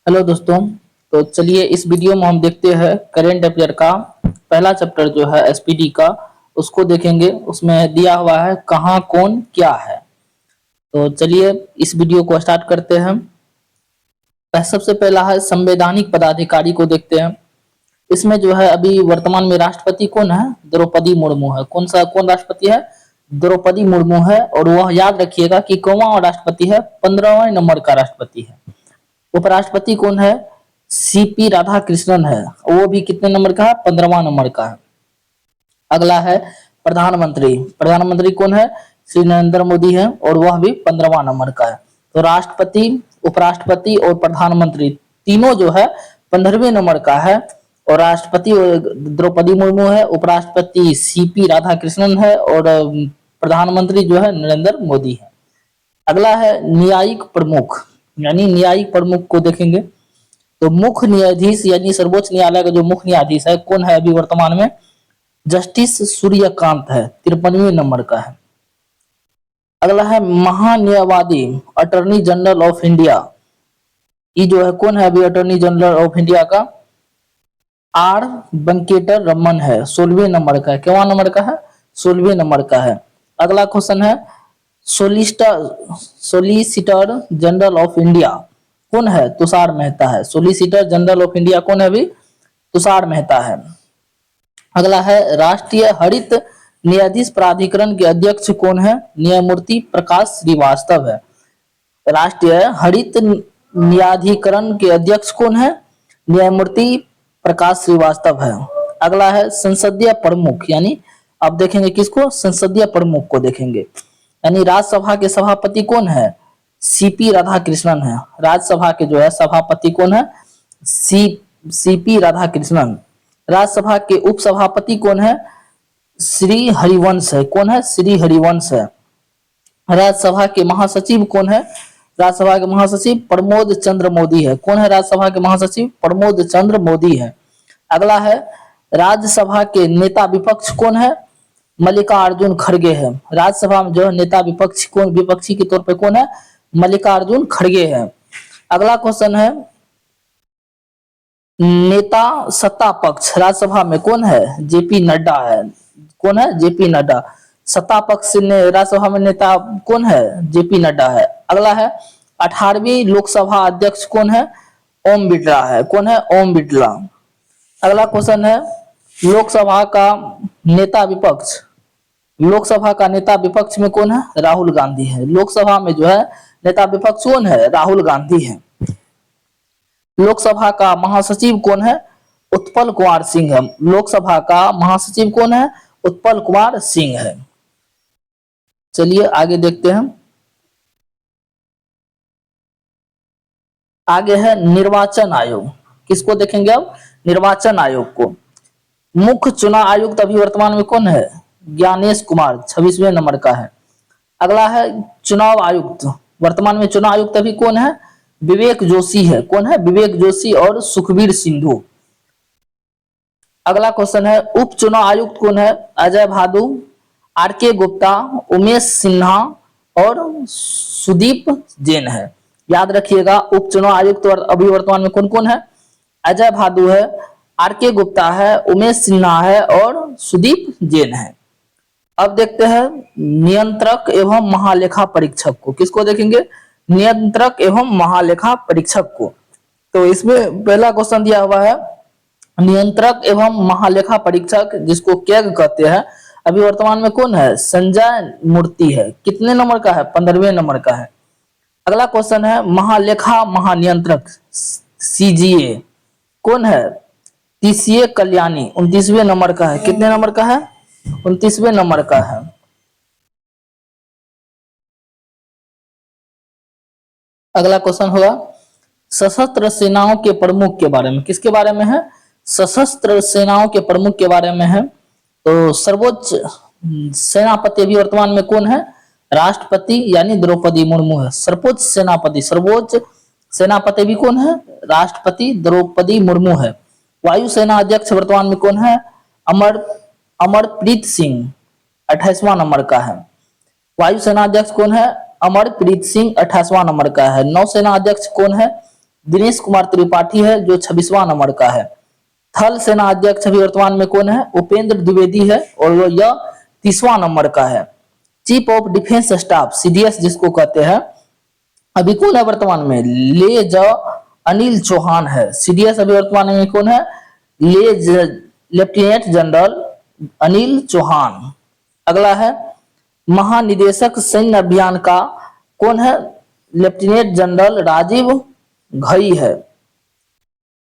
Hello दोस्तों। तो चलिए इस वीडियो में हम देखते हैं करेंट अफेयर का पहला चैप्टर जो है एसपीडी का, उसको देखेंगे। उसमें दिया हुआ है कहाँ कौन क्या है। तो चलिए इस वीडियो को स्टार्ट करते हैं। सबसे पहला है संवैधानिक पदाधिकारी को देखते हैं। इसमें जो है अभी वर्तमान में राष्ट्रपति कौन है? द्रौपदी मुर्मू है। कौन राष्ट्रपति है? द्रौपदी मुर्मू है। और वह याद रखिएगा कि कौन राष्ट्रपति है? 15वें नंबर का राष्ट्रपति है। उपराष्ट्रपति कौन है? सीपी राधाकृष्णन है। वो भी कितने नंबर का है? 15वां नंबर का है। अगला है प्रधानमंत्री। प्रधानमंत्री कौन है? श्री नरेंद्र मोदी है और वह भी 15वां नंबर का है। तो राष्ट्रपति, उपराष्ट्रपति और प्रधानमंत्री तीनों जो है 15वें नंबर का है। और राष्ट्रपति द्रौपदी मुर्मू है, उपराष्ट्रपति सीपी राधाकृष्णन है और प्रधानमंत्री जो है नरेंद्र मोदी है। अगला है न्यायिक प्रमुख, यानी न्यायिक प्रमुख को देखेंगे। तो मुख्य न्यायाधीश यानी सर्वोच्च न्यायालय का जो मुख्य न्यायाधीश है कौन है अभी वर्तमान में? जस्टिस सूर्यकांत है, 53वें नंबर का है। अगला है महान्यायवादी, अटॉर्नी जनरल ऑफ इंडिया। ये जो है कौन है अभी अटॉर्नी जनरल ऑफ इंडिया का? आर वेंकटेर रमन है, 16वें नंबर का है। क्या नंबर का है? 16वें नंबर का है। अगला क्वेश्चन है सोलिसिटर जनरल ऑफ इंडिया कौन है? तुषार मेहता है। सोलिसिटर जनरल ऑफ इंडिया कौन है अभी? तुषार मेहता है। अगला है राष्ट्रीय हरित न्यायाधीश प्राधिकरण के अध्यक्ष कौन है? न्यायमूर्ति प्रकाश श्रीवास्तव है। राष्ट्रीय हरित न्यायाधिकरण के अध्यक्ष कौन है? न्यायमूर्ति प्रकाश श्रीवास्तव है। अगला है संसदीय प्रमुख, यानी अब देखेंगे किसको? संसदीय प्रमुख को देखेंगे। यानी राज्यसभा के सभापति कौन है? सीपी राधाकृष्णन है। राज्यसभा के जो है सभापति कौन है? सीपी राधाकृष्णन। राज्यसभा के उपसभापति कौन है? श्री हरिवंश है। कौन है? श्री हरिवंश है। राज्यसभा के महासचिव कौन है? राज्यसभा के महासचिव प्रमोद चंद्र मोदी है। कौन है राज्यसभा के महासचिव? प्रमोद चंद्र मोदी है। अगला है राज्यसभा के नेता विपक्ष कौन है? मल्लिकार्जुन खड़गे है। राज्यसभा में जो है नेता विपक्ष कौन, विपक्षी के तौर पे कौन है? मल्लिकार्जुन खड़गे है। अगला क्वेश्चन है नेता सत्ता पक्ष राज्यसभा में कौन है? जेपी नड्डा है। कौन है? जेपी नड्डा। सत्ता पक्ष ने राज्यसभा में नेता कौन है? जेपी नड्डा है। अगला है 18वीं लोकसभा अध्यक्ष कौन है? ओम बिड़ला है। कौन है? ओम बिड़ला। अगला क्वेश्चन है लोकसभा का नेता विपक्ष, लोकसभा का नेता विपक्ष में कौन है? राहुल गांधी है। लोकसभा में जो है नेता विपक्ष कौन है? राहुल गांधी है। लोकसभा का महासचिव कौन है? उत्पल कुमार सिंह है। लोकसभा का महासचिव कौन है? उत्पल कुमार सिंह है। चलिए आगे देखते हैं। आगे है निर्वाचन आयोग। किसको देखेंगे अब? निर्वाचन आयोग को। मुख्य चुनाव आयुक्त अभी वर्तमान में कौन है? ज्ञानेश कुमार, 26वें नंबर का है। अगला है चुनाव आयुक्त। वर्तमान में चुनाव आयुक्त अभी कौन है? विवेक जोशी है। कौन है? विवेक जोशी और सुखबीर सिंधु। अगला क्वेश्चन है उप चुनाव आयुक्त कौन है? अजय भादु, आर के गुप्ता, उमेश सिन्हा और सुदीप जैन है। याद रखिएगा उप चुनाव आयुक्त अभी वर्तमान में कौन कौन है? अजय भादु है, आर के गुप्ता है, उमेश सिन्हा है और सुदीप जैन है। अब देखते हैं नियंत्रक एवं महालेखा परीक्षक को। किसको देखेंगे? नियंत्रक एवं महालेखा परीक्षक को। तो इसमें पहला क्वेश्चन दिया हुआ है नियंत्रक एवं महालेखा परीक्षक, जिसको कैग कहते हैं, अभी वर्तमान में कौन है? संजय मूर्ति है। कितने नंबर का है? 15वें नंबर का है। अगला क्वेश्चन है महालेखा महानियंत्रक सीजीए कौन है? टीसीए कल्याणी, 29वें नंबर का है। कितने नंबर का है? 29वें नंबर का है। अगला क्वेश्चन होगा सशस्त्र सेनाओं के प्रमुख के बारे में। किसके बारे में है? सशस्त्र सेनाओं के प्रमुख के बारे में है। तो सर्वोच्च सेनापति अभी वर्तमान में कौन है? राष्ट्रपति यानी द्रौपदी मुर्मू है। सर्वोच्च सेनापति भी कौन है? राष्ट्रपति द्रौपदी मुर्मू है। वायुसेना अध्यक्ष वर्तमान में कौन है? अमरप्रीत सिंह, 28वां नंबर का है। वायुसेना अध्यक्ष कौन है? अमरप्रीत सिंह, 28वां नंबर का है। नौसेना अध्यक्ष कौन है? दिनेश कुमार त्रिपाठी है जो 26वां नंबर का है। थल सेना अध्यक्ष अभी वर्तमान में कौन है? उपेंद्र द्विवेदी है और यह 30वां नंबर का है। Chief of defence staff CDS जिसको कहते हैं, अभी कौन है वर्तमान में? अनिल चौहान है। सीडीएस अभी वर्तमान में कौन है? Lieutenant general Anil Chauhan. अगला है महानिदेशक सैन्य अभियान का कौन है? लेफ्टिनेंट जनरल राजीव घई है।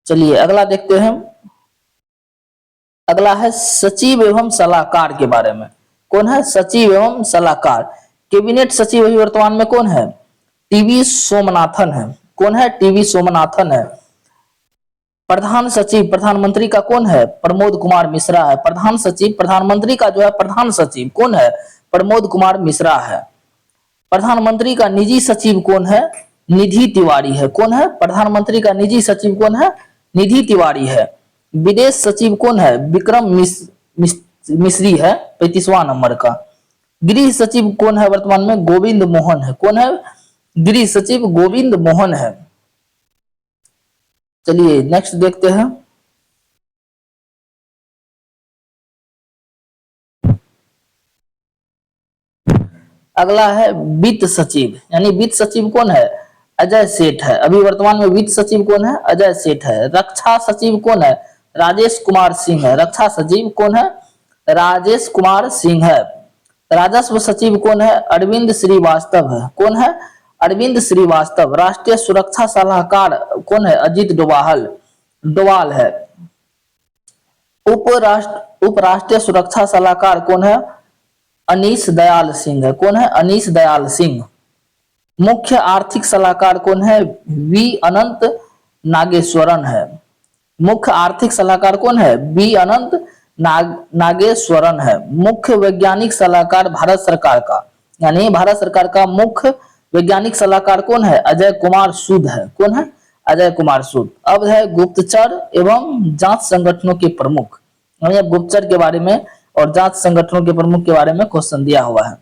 चलिए अगला देखते हैं। अगला है सचिव एवं सलाहकार के बारे में। कौन है? सचिव एवं सलाहकार। कैबिनेट सचिव अभी वर्तमान में कौन है? टीवी सोमनाथन है। कौन है? टीवी सोमनाथन है। प्रधान सचिव प्रधानमंत्री का कौन है? प्रमोद कुमार मिश्रा है। प्रधान सचिव प्रधानमंत्री का जो है प्रधान सचिव कौन है? प्रमोद कुमार मिश्रा है। प्रधानमंत्री का निजी सचिव कौन है? निधि तिवारी है। कौन है? प्रधानमंत्री का निजी सचिव कौन है? निधि तिवारी है। विदेश सचिव कौन है? विक्रम मिश्री है 35वां नंबर का। गृह सचिव कौन है वर्तमान में? गोविंद मोहन है। कौन है? गृह सचिव गोविंद मोहन है। चलिए नेक्स्ट देखते हैं। अगला है वित्त सचिव, यानी वित्त सचिव कौन है? अजय सेठ है। अभी वर्तमान में वित्त सचिव कौन है? अजय सेठ है। रक्षा सचिव कौन है? राजेश कुमार सिंह है। रक्षा सचिव कौन है? राजेश कुमार सिंह है। राजस्व सचिव कौन है? अरविंद श्रीवास्तव है। कौन है? अरविंद श्रीवास्तव। राष्ट्रीय सुरक्षा सलाहकार कौन है? अजीत डोवाल है। उपराष्ट्रीय सुरक्षा सलाहकार कौन है? अनीश दयाल सिंह है। कौन है? अनीश दयाल सिंह। मुख्य आर्थिक सलाहकार कौन है? वी अनंत नागेश्वरन है। मुख्य आर्थिक सलाहकार कौन है? वी अनंत नागेश्वरन है। मुख्य वैज्ञानिक सलाहकार भारत सरकार का, यानी भारत सरकार का मुख्य वैज्ञानिक सलाहकार कौन है? अजय कुमार सूद है। कौन है? अजय कुमार सूद। अब है गुप्तचर एवं जांच संगठनों के प्रमुख। गुप्तचर के बारे में और जांच संगठनों के प्रमुख के बारे में क्वेश्चन दिया हुआ है।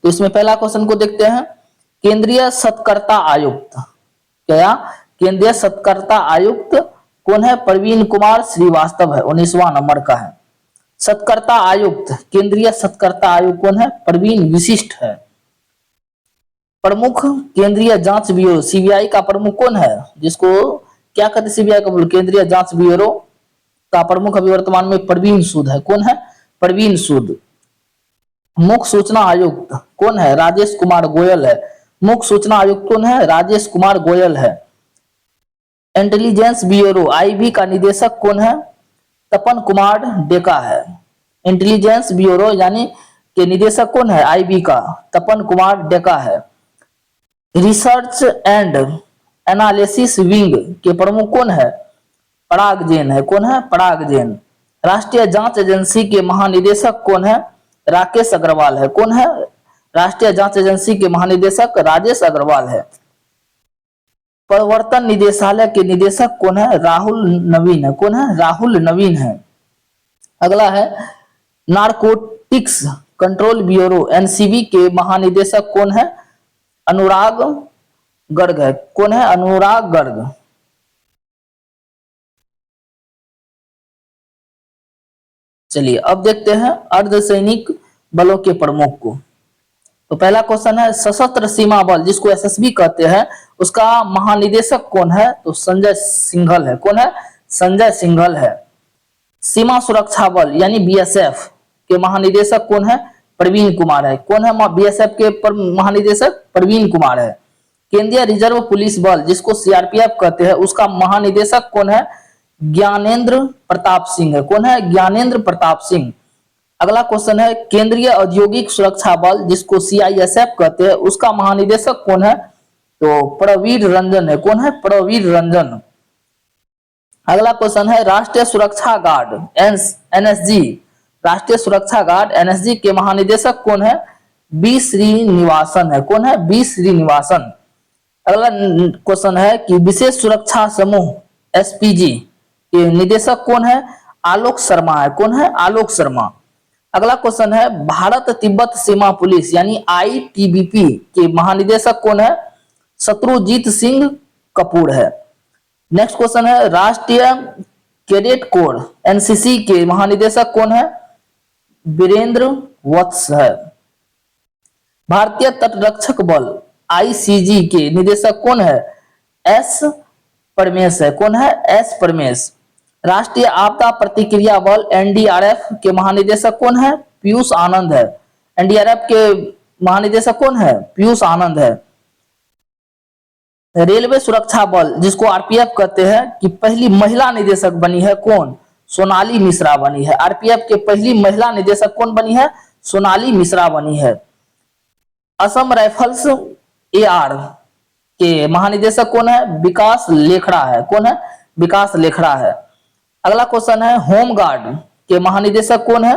तो इसमें पहला क्वेश्चन को देखते हैं। केंद्रीय सत्कर्ता आयुक्त, क्या केंद्रीय सत्कर्ता आयुक्त कौन है? प्रवीण कुमार श्रीवास्तव है। 19वां नंबर का है। सत्कर्ता आयुक्त, केंद्रीय सत्कर्ता आयुक्त कौन है? प्रवीण विशिष्ट है। प्रमुख केंद्रीय जांच ब्यूरो सीबीआई का प्रमुख कौन है? जिसको क्या कहते? सीबीआई का केंद्रीय जांच ब्यूरो का प्रमुख अभी वर्तमान में प्रवीण सूद है। कौन है? प्रवीण सूद। मुख्य सूचना आयुक्त कौन है? राजेश कुमार गोयल है। मुख्य सूचना आयुक्त कौन है? राजेश कुमार गोयल है। इंटेलिजेंस ब्यूरो आईबी का निदेशक कौन है? तपन कुमार डेका है। इंटेलिजेंस ब्यूरो यानी के निदेशक कौन है? आईबी का तपन कुमार डेका है। रिसर्च एंड एनालिसिस विंग के प्रमुख कौन है? पराग जैन है। कौन है? पराग जैन। राष्ट्रीय जांच एजेंसी के महानिदेशक कौन है? राकेश अग्रवाल है। कौन है? राष्ट्रीय जांच एजेंसी के महानिदेशक राजेश अग्रवाल है। प्रवर्तन निदेशालय के निदेशक कौन है? राहुल नवीन है। कौन है? राहुल नवीन है। अगला है नारकोटिक्स कंट्रोल ब्यूरो एनसीबी के महानिदेशक कौन है? अनुराग गर्ग है। कौन है? अनुराग गर्ग। चलिए अब देखते हैं अर्धसैनिक बलों के प्रमुख को। तो पहला क्वेश्चन है सशस्त्र सीमा बल जिसको एसएसबी कहते हैं, उसका महानिदेशक कौन है? तो संजय सिंघल है। कौन है? संजय सिंघल है। सीमा सुरक्षा बल यानी बीएसएफ के महानिदेशक कौन है? प्रवीण कुमार है। कौन है? बीएसएफ के महानिदेशक प्रवीण कुमार है। केंद्रीय रिजर्व पुलिस बल जिसको सीआरपीएफ कहते हैं, उसका महानिदेशक कौन है? ज्ञानेंद्र प्रताप सिंह है। कौन है? ज्ञानेंद्र प्रताप सिंह। अगला क्वेश्चन है केंद्रीय औद्योगिक सुरक्षा बल जिसको सीआईएसएफ कहते हैं, उसका महानिदेशक कौन है? तो प्रवीर रंजन है। कौन है? प्रवीर रंजन। अगला क्वेश्चन है राष्ट्रीय सुरक्षा गार्ड एनएसजी, राष्ट्रीय सुरक्षा गार्ड एनएसजी के महानिदेशक कौन है? बी श्रीनिवासन है। कौन है? बी श्रीनिवासन। अगला क्वेश्चन है कि विशेष सुरक्षा समूह एसपीजी के निदेशक कौन है? आलोक शर्मा है। कौन है? आलोक शर्मा। अगला क्वेश्चन है भारत तिब्बत सीमा पुलिस यानी आईटीबीपी के महानिदेशक कौन है? शत्रुजीत सिंह कपूर है। नेक्स्ट क्वेश्चन है, राष्ट्रीय कैडेट कोर एनसीसी के महानिदेशक कौन है? वीरेंद्र वत्स है। भारतीय तटरक्षक बल आईसीजी के निदेशक कौन है? एस परमेश है। कौन है? एस परमेश। राष्ट्रीय आपदा प्रतिक्रिया बल एनडीआरएफ के महानिदेशक कौन है? पीयूष आनंद है। एनडीआरएफ के महानिदेशक कौन है? पीयूष आनंद है। रेलवे सुरक्षा बल जिसको आरपीएफ कहते हैं कि पहली महिला निदेशक बनी है कौन? सोनाली मिश्रा बनी है। आरपीएफ के पहली महिला निदेशक कौन बनी है? सोनाली मिश्रा बनी है। असम राइफल्स एआर के महानिदेशक कौन है? विकास लेखड़ा है। कौन है? विकास लेखड़ा है। अगला क्वेश्चन है, होमगार्ड के महानिदेशक कौन है?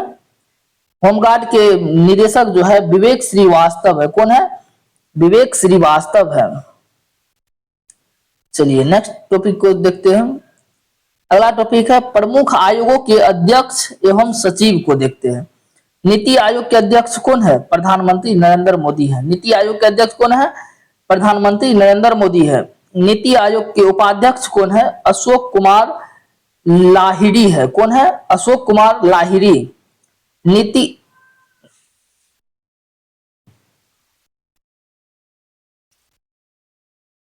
होमगार्ड के निदेशक जो है विवेक श्रीवास्तव है। कौन है? विवेक श्रीवास्तव है। चलिए नेक्स्ट टॉपिक को देखते हैं। अगला टॉपिक है, प्रमुख आयोगों के अध्यक्ष एवं सचिव को देखते हैं। नीति आयोग के अध्यक्ष कौन है? प्रधानमंत्री नरेंद्र मोदी है। नीति आयोग के अध्यक्ष कौन है? प्रधानमंत्री नरेंद्र मोदी है। नीति आयोग के उपाध्यक्ष कौन है? अशोक कुमार लाहिड़ी है। कौन है? अशोक कुमार लाहिड़ी। नीति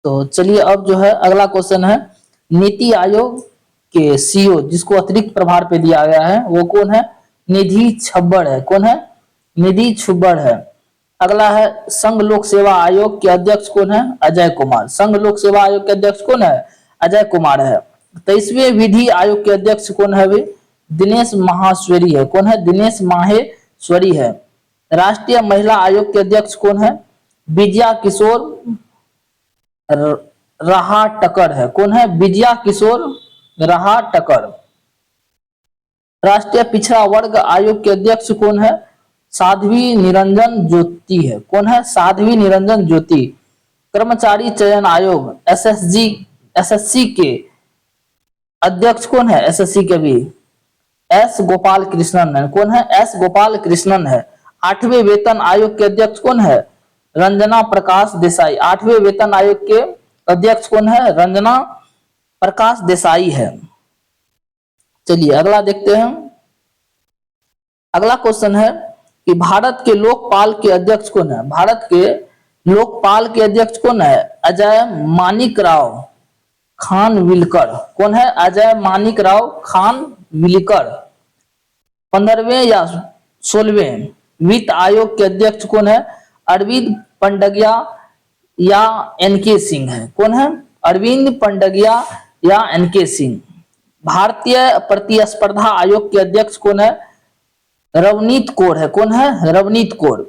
तो चलिए अब जो है अगला क्वेश्चन है, नीति आयोग के सीईओ जिसको अतिरिक्त प्रभार पे दिया गया है वो कौन है? निधि छब्बड़ है। कौन है? निधि छब्बड़ है। अगला है, संघ लोक सेवा आयोग के अध्यक्ष कौन है? अजय कुमार। संघ लोक सेवा आयोग के अध्यक्ष कौन है? अजय कुमार है। 23वें विधि आयोग के अध्यक्ष कौन है? वे दिनेश माहेश्वरी है। कौन है? दिनेश माहेश्वरी है। राष्ट्रीय महिला आयोग के अध्यक्ष कौन है? विजया किशोर रहा टकर है। कौन है? विजया किशोर रहा टकर। राष्ट्रीय पिछड़ा वर्ग आयोग के अध्यक्ष कौन है? साध्वी निरंजन ज्योति है। कौन है? साध्वी निरंजन ज्योति। कर्मचारी चयन आयोग एसएससी के अध्यक्ष कौन है? एसएससी के भी एस गोपाल कृष्णन है। कौन है? एस गोपाल कृष्णन है। 8वें वेतन आयोग के अध्यक्ष कौन है? रंजना प्रकाश देसाई। 8वें वेतन आयोग के अध्यक्ष कौन है? रंजना प्रकाश देसाई है। चलिए अगला देखते हैं। अगला क्वेश्चन है कि भारत के लोकपाल के अध्यक्ष कौन है? भारत के लोकपाल के अध्यक्ष कौन है? अजय मानिकराव खानविलकर। कौन है? अजय मानिकराव खानविलकर। 15वें या 16वें वित्त आयोग के अध्यक्ष कौन है? अरविंद पंडगिया या एनके सिंह है। कौन है? अरविंद पंडगिया या एनके सिंह। भारतीय प्रतिस्पर्धा आयोग के अध्यक्ष कौन है? रवनीत कौर है। कौन है? रवनीत कौर।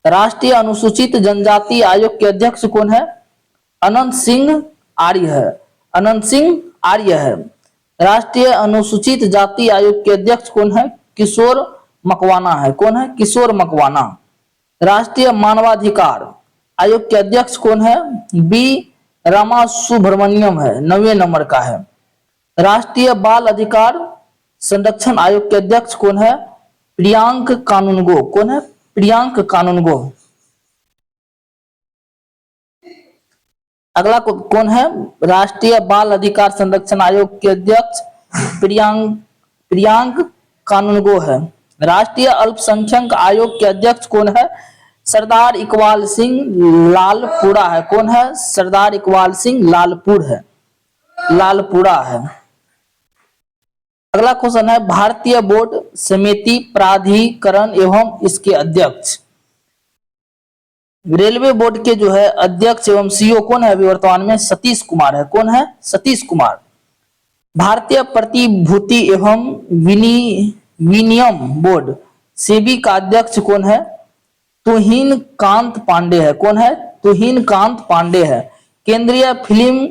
राष्ट्रीय अनुसूचित जनजाति आयोग के अध्यक्ष कौन है? अनंत सिंह आर्य है। अनंत सिंह आर्य है। राष्ट्रीय अनुसूचित जाति आयोग के अध्यक्ष कौन है? किशोर मकवाना है। कौन है? किशोर मकवाना। राष्ट्रीय मानवाधिकार आयोग के अध्यक्ष कौन है? बी रामा सुब्रमण्यम है। 9वें नंबर का है। राष्ट्रीय बाल अधिकार संरक्षण आयोग के अध्यक्ष कौन है? प्रियांक कानूनगो। कौन है? प्रियांक कानूनगो। अगला कौन है? राष्ट्रीय बाल अधिकार संरक्षण आयोग के अध्यक्ष प्रियांक कानूनगो है। राष्ट्रीय अल्पसंख्यक आयोग के अध्यक्ष कौन है? सरदार इकबाल सिंह लालपुरा है। कौन है? सरदार इकबाल सिंह लालपुरा है। अगला क्वेश्चन है, भारतीय बोर्ड समिति प्राधिकरण एवं इसके अध्यक्ष। रेलवे बोर्ड के जो है अध्यक्ष एवं सीईओ कौन है अभी वर्तमान में? सतीश कुमार है। कौन है? सतीश कुमार। भारतीय प्रतिभूति एवं विनियम बोर्ड सेबी का अध्यक्ष कौन है? तुहिन कांत पांडे है। कौन है? तुहिन कांत पांडे है। केंद्रीय फिल्म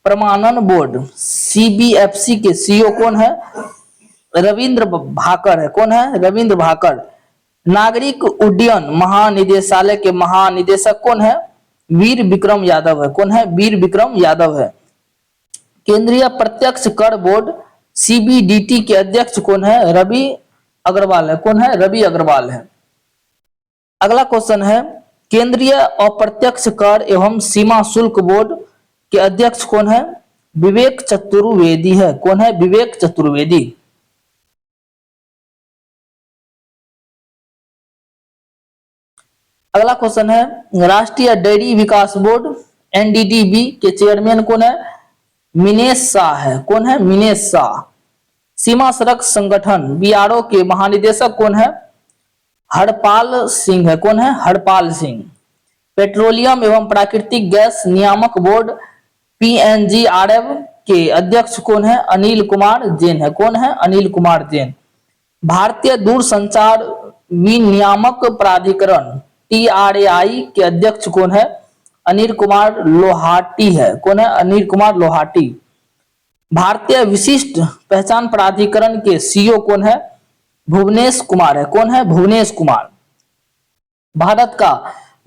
प्रमाणन बोर्ड सीबीएफसी के सीईओ कौन है? रविंद्र भाकर है। कौन है? रविंद्र भाकर। नागरिक उड्डयन महानिदेशालय के महानिदेशक कौन है? वीर विक्रम यादव है। कौन है? वीर विक्रम यादव है। केंद्रीय प्रत्यक्ष कर बोर्ड सीबीडीटी के अध्यक्ष कौन है? रवि अग्रवाल है। कौन है? रवि अग्रवाल है। अगला क्वेश्चन है केंद्रीय अप्रत्यक्ष कर एवं सीमा शुल्क बोर्ड के अध्यक्ष कौन है? विवेक चतुर्वेदी है। कौन है? विवेक चतुर्वेदी। अगला क्वेश्चन है राष्ट्रीय डेयरी विकास बोर्ड एनडीडीबी के चेयरमैन कौन है? मिनेश शाह है। कौन है? मिनेश शाह। सीमा सड़क संगठन बीआरओ के महानिदेशक कौन है? हरपाल सिंह है। कौन है? हरपाल सिंह। पेट्रोलियम एवं प्राकृतिक गैस नियामक बोर्ड पीएनजीआरएब के अध्यक्ष कौन है? अनिल कुमार जैन है। कौन है? अनिल कुमार जैन। भारतीय दूरसंचार विनियामक प्राधिकरण टीआरएआई के अध्यक्ष कौन है? अनिल कुमार लोहाटी है। कौन है? अनिल कुमार लोहाटी। भारतीय विशिष्ट पहचान प्राधिकरण के सीईओ कौन है? भुवनेश कुमार है। कौन है? भुवनेश कुमार। भारत का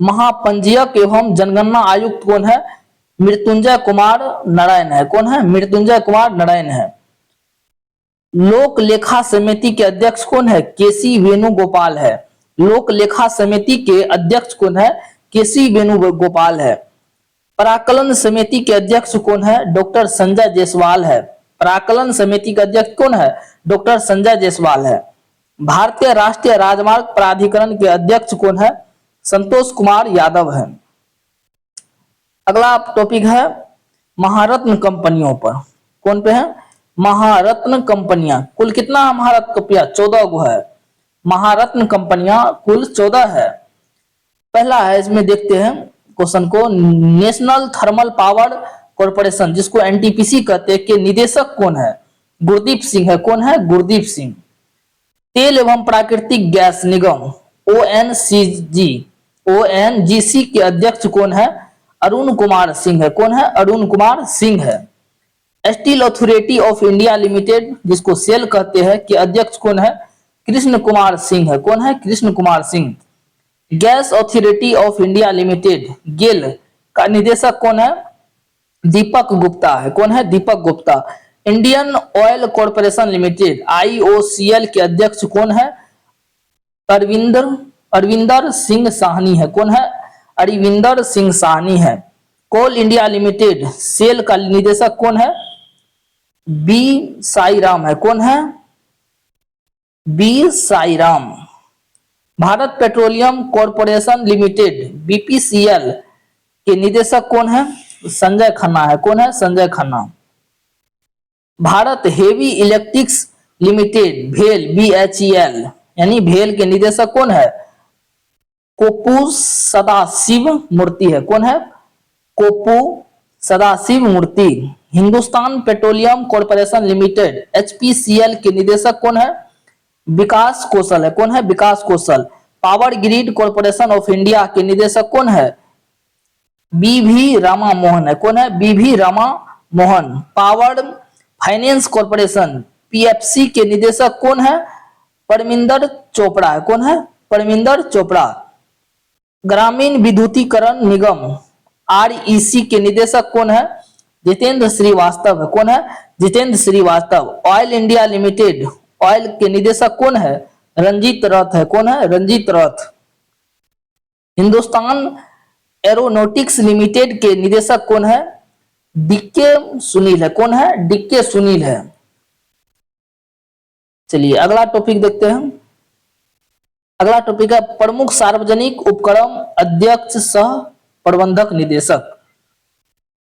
महापंजीयक एवं जनगणना आयुक्त कौन है? मृत्युंजय कुमार नारायण है। कौन है? मृत्युंजय कुमार नारायण है। लोक लेखा समिति के अध्यक्ष कौन है? केसी वेणुगोपाल है। लोक लेखा समिति के अध्यक्ष कौन है? केसी वेणुगोपाल है। प्राक्कलन समिति के अध्यक्ष कौन है? डॉक्टर संजय जायसवाल है। प्राक्कलन समिति का अध्यक्ष कौन है? डॉक्टर संजय जायसवाल है। भारतीय राष्ट्रीय राजमार्ग प्राधिकरण के अध्यक्ष कौन है? संतोष कुमार यादव है। अगला टॉपिक है महारत्न कंपनियों पर। कौन पे है? महारत्न कंपनियां। कुल कितना महारत्न कंपनियां? 14 गो है। महारत्न कंपनियां कुल 14 है। पहला है, इसमें देखते हैं क्वेश्चन को, नेशनल थर्मल पावर कॉर्पोरेशन जिसको एनटीपीसी कहते हैं के निदेशक कौन है? गुरदीप सिंह है। कौन है? गुरदीप सिंह। तेल एवं प्राकृतिक गैस निगम ओएनजीसी के अध्यक्ष कौन है? अरुण कुमार सिंह है। कौन है? अरुण कुमार सिंह है। Steel authority of India limited जिसको सेल कहते हैं के अध्यक्ष कौन है? कृष्ण कुमार सिंह है। कौन है? Krishna Kumar Singh. Gas Authority of India Limited GAIL का निदेशक कौन है? दीपक गुप्ता है। कौन है? Deepak Gupta. Indian Oil Corporation Limited IOCL के अध्यक्ष कौन है? अरविंदर सिंह साहनी है। कौन है? अरविंदर सिंह साहनी है। कोल इंडिया लिमिटेड सेल का निदेशक कौन है? बी साईराम है। कौन है? B Sairam. Bharat Petroleum Corporation Limited BPCL के निदेशक कौन है? संजय खन्ना है। कौन है? Sanjay Khanna. Bharat Heavy Electrics Limited भेल बीएचईएल यानी भेल के निदेशक कौन है? कोपू सदाशिव मूर्ति है। कौन है? Kopu Sadashiv Murthy. Hindustan Petroleum Corporation Limited HPCL के निदेशक कौन है? विकास कौशल है। कौन है? Vikas Kaushal. Power Grid Corporation of India के निदेशक कौन है? बीवी रामा मोहन है। कौन है? बीवी Rama Mohan. Power finance corporation PFC के निदेशक कौन है? परमिंदर चोपड़ा है। कौन है? परमिंदर चोपड़ा। ग्रामीण विद्युतीकरण निगम आरईसी के निदेशक कौन है? जितेंद्र श्रीवास्तव है। कौन है? Jitendra Srivastava. Oil India Limited Oil के निदेशक कौन है? रंजीत रथ है। कौन है? रंजीत रथ। हिंदुस्तान एरोनॉटिक्स लिमिटेड के निदेशक कौन है? डीके सुनील है। कौन है? डीके सुनील है। चलिए अगला टॉपिक देखते हैं। अगला टॉपिक है प्रमुख सार्वजनिक उपक्रम अध्यक्ष सह प्रबंधक निदेशक।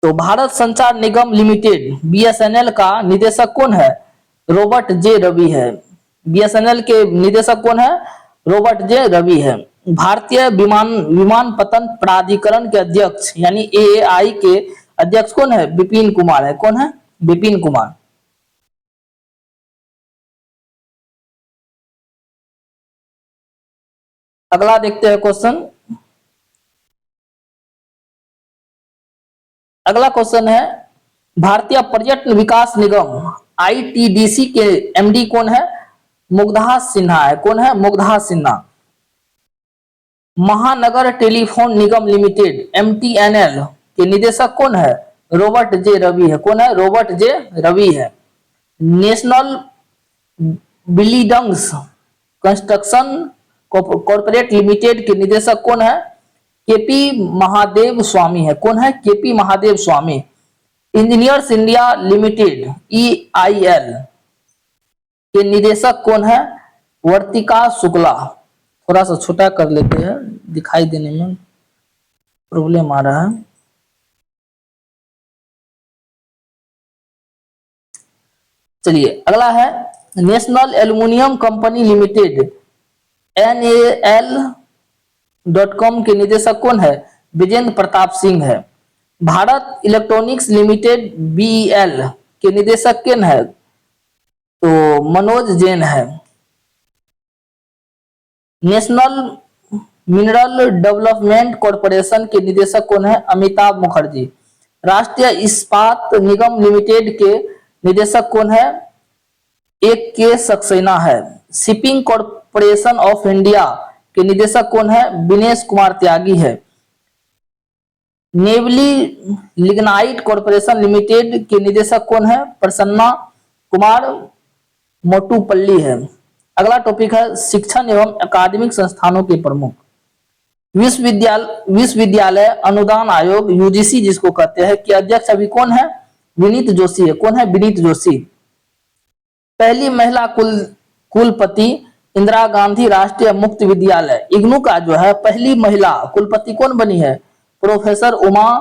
तो भारत संचार निगम लिमिटेड बीएसएनएल का निदेशक कौन है? रॉबर्ट जे रवि है। बीएसएनएल के निदेशक कौन है? रॉबर्ट जे रवि है। भारतीय विमानपत्तन प्राधिकरण के अध्यक्ष यानी एएआई के अध्यक्ष कौन है? विपिन कुमार है। कौन है? विपिन कुमार। अगला देखते हैं क्वेश्चन। अगला क्वेश्चन है भारतीय पर्यटन विकास निगम आईटीडीसी के एमडी कौन है? मुग्धा सिन्हा है। कौन है? मुग्धा सिन्हा। महानगर टेलीफोन निगम लिमिटेड एमटीएनएल के निदेशक कौन है? रॉबर्ट जे रवि है। कौन है? रॉबर्ट जे रवि है। National buildings construction corporate limited के निदेशक कौन है? केपी महादेव स्वामी है। कौन है? केपी महादेव स्वामी। इंजीनियर्स इंडिया लिमिटेड EIL के निदेशक कौन है? वर्तिका शुक्ला। थोड़ा सा छोटा कर लेते हैं, दिखाई देने में प्रॉब्लम आ रहा है। चलिए अगला है national aluminium company limited NAL.com के निदेशक कौन है? विजेंद्र प्रताप सिंह है। भारत इलेक्ट्रॉनिक्स लिमिटेड BEL के निदेशक कौन है? तो मनोज जैन है। नेशनल मिनरल डेवलपमेंट कॉर्पोरेशन के निदेशक कौन है? अमिताभ मुखर्जी। राष्ट्रीय इस्पात निगम लिमिटेड के निदेशक कौन है? AK सक्सेना है। शिपिंग कॉर्पोरेशन ऑफ इंडिया के निदेशक कौन है? विनेश कुमार त्यागी है। नेवली लिग्नाइट कॉर्पोरेशन लिमिटेड के निदेशक कौन है? प्रसन्ना कुमार मोटूपल्ली है। अगला टॉपिक है शिक्षण एवं अकादमिक संस्थानों के प्रमुख। विश्वविद्यालय अनुदान आयोग UGC जिसको कहते हैं कि अध्यक्ष अभी कौन है? विनीत जोशी है। कौन है? विनीत जोशी। पहली महिला कुलपति इंदिरा गांधी राष्ट्रीय मुक्त विद्यालय इग्नू का जो है पहली महिला कुलपति कौन बनी है? प्रोफेसर उमा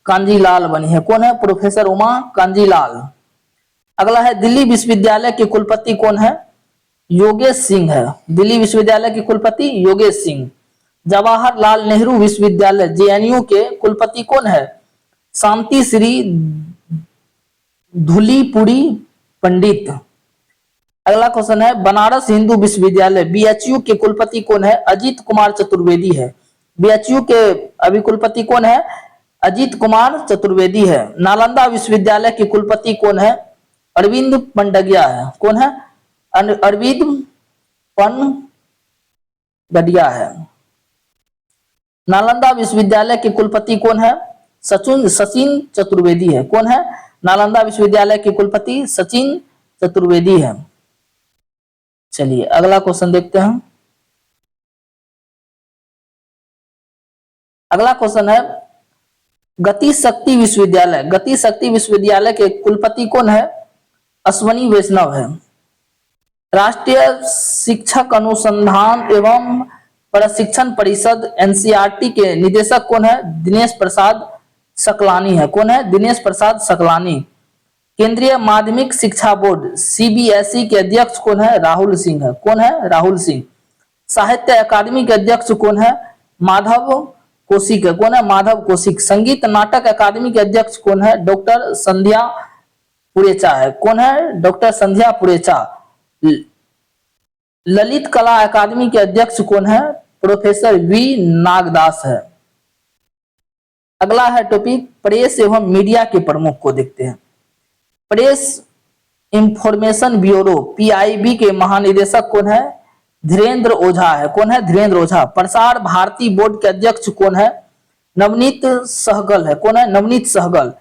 कांजीलाल बनी है। कौन है? प्रोफेसर उमा कांजीलाल। अगला है दिल्ली विश्वविद्यालय के कुलपति कौन है? योगेश सिंह है। दिल्ली विश्वविद्यालय के कुलपति योगेश सिंह। जवाहरलाल नेहरू विश्वविद्यालय JNU के कुलपति कौन है? शांति श्री धुलीपुरी पंडित। अगला क्वेश्चन है बनारस हिंदू विश्वविद्यालय BHU के कुलपति कौन है? अजीत कुमार चतुर्वेदी है। BHU के अभी कुलपति कौन है? अजीत कुमार चतुर्वेदी है। नालंदा विश्वविद्यालय के कुलपति कौन है? अरविंद पंडगिया है। कौन है? अरविंद पंडगिया है। नालंदा विश्वविद्यालय के कुलपति कौन है? सचिन चतुर्वेदी है। कौन है? नालंदा विश्वविद्यालय के कुलपति सचिन चतुर्वेदी है। चलिए अगला क्वेश्चन देखते हैं। अगला क्वेश्चन है गति शक्ति विश्वविद्यालय के कुलपति कौन है? अश्वनी वैष्णव है। राष्ट्रीय शिक्षक अनुसंधान एवं प्रशिक्षण परिषद NCERT के निदेशक कौन है? दिनेश प्रसाद सकलानी है। कौन है? दिनेश प्रसाद सकलानी। केंद्रीय माध्यमिक शिक्षा बोर्ड CBSE के अध्यक्ष कौन है? राहुल सिंह है। कौन है? राहुल सिंह। साहित्य अकादमी के अध्यक्ष कौन है? माधव कौशिक है। कौन है? माधव कौशिक। संगीत नाटक अकादमी के अध्यक्ष कौन है? डॉक्टर संध्या पुरेचा है। कौन है? डॉक्टर संध्या पुरेचा। ललित कला अकादमी के अध्यक्ष कौन है? प्रोफेसर V नागदास है। अगला है टॉपिक प्रेस एवं मीडिया के प्रमुख को देखते हैं। प्रेस इंफॉर्मेशन ब्यूरो PIB के महानिदेशक कौन है? धीरेन्द्र ओझा है। कौन है? धीरेन्द्र ओझा। प्रसार भारती बोर्ड के अध्यक्ष कौन है? नवनीत सहगल है। कौन है? Navneet Sehgal.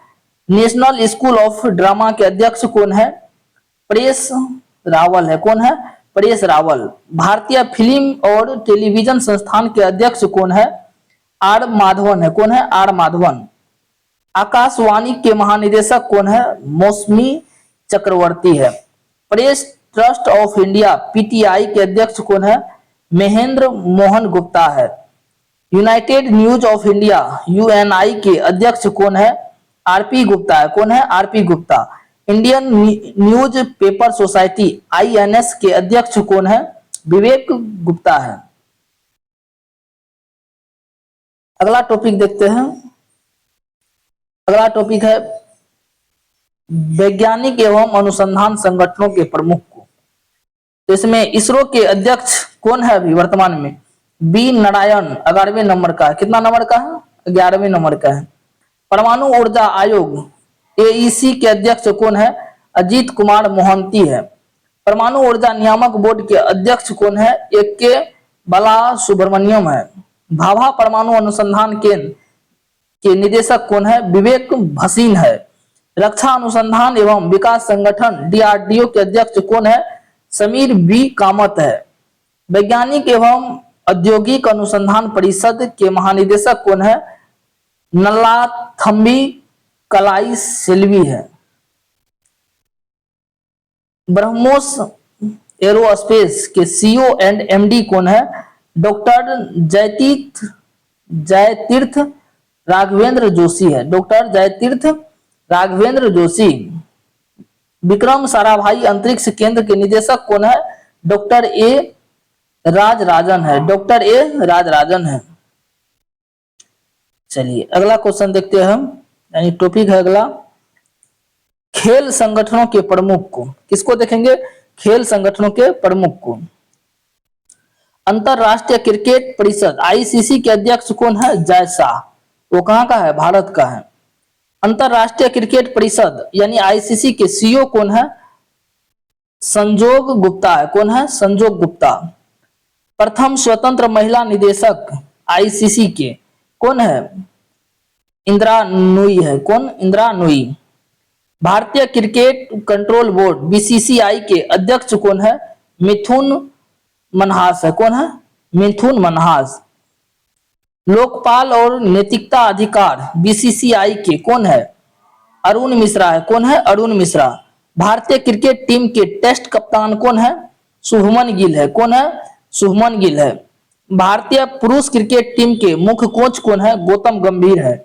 National School of Drama के अध्यक्ष कौन है? परेश रावल है। कौन है? परेश रावल। भारतीय फिल्म और टेलीविजन संस्थान के अध्यक्ष कौन है? R माधवन है। कौन है? R माधवन। आकाशवाणी के महानिदेशक कौन है? मौसमी चक्रवर्ती है। Press trust of India PTI के अध्यक्ष कौन है? महेंद्र मोहन गुप्ता है। United news of India UNI के अध्यक्ष कौन है? RP गुप्ता है। कौन है? RP Gupta. Indian news paper society INS के अध्यक्ष कौन है? विवेक गुप्ता है। अगला टॉपिक देखते हैं। अगला टॉपिक है वैज्ञानिक एवं अनुसंधान संगठनों के प्रमुख को। तो इसमें इसरो के अध्यक्ष कौन है अभी वर्तमान में? B नारायण 11वें नंबर का है। कितना नंबर का है? 11वें नंबर का है। परमाणु ऊर्जा आयोग AEC के अध्यक्ष कौन है? अजीत कुमार मोहंती है। परमाणु ऊर्जा नियामक बोर्ड के अध्यक्ष कौन है? AK बाला सुब्रमण्यम है। भाभा परमाणु अनुसंधान केंद्र के निदेशक कौन है? विवेक भसीन है। रक्षा अनुसंधान एवं विकास संगठन DRDO के अध्यक्ष कौन है? समीर B कामत है। वैज्ञानिक एवं औद्योगिक अनुसंधान परिषद के महानिदेशक कौन है? नल्लाथम्बी कलाई सेल्वी है। ब्रह्मोस एरोस्पेस के सीईओ एंड एमडी कौन है? डॉक्टर जयतीर्थ राघवेंद्र जोशी है। डॉक्टर जयतीर्थ राघवेंद्र जोशी। विक्रम साराभाई अंतरिक्ष केंद्र के निदेशक कौन है? डॉक्टर ए राजराजन है। डॉक्टर ए राजराजन है। चलिए अगला क्वेश्चन देखते हैं हम, यानी टॉपिक है अगला, खेल संगठनों के प्रमुख कौन? किसको देखेंगे? खेल संगठनों के प्रमुख कौन? अंतरराष्ट्रीय क्रिकेट परिषद आईसीसी के अध्यक्ष कौन है? जय शाह। वो कहां का है? भारत का है। अंतरराष्ट्रीय क्रिकेट परिषद यानी आईसीसी के सीईओ कौन है? संजोग गुप्ता है। कौन है? संजोग गुप्ता। प्रथम स्वतंत्र महिला निदेशक आईसीसी के कौन है? इंदिरा नूई है। कौन? इंदिरा नूई। भारतीय क्रिकेट कंट्रोल बोर्ड बीसीसीआई के अध्यक्ष कौन है? मिथुन मनहास है। कौन है? मिथुन मनहास। लोकपाल और नैतिकता अधिकार बीसीसीआई के कौन है? अरुण मिश्रा है। कौन है? अरुण मिश्रा। भारतीय क्रिकेट टीम के टेस्ट कप्तान कौन है? शुभमन गिल है। कौन है? शुभमन गिल है। भारतीय पुरुष क्रिकेट टीम के मुख्य कोच कौन है? गौतम गंभीर है।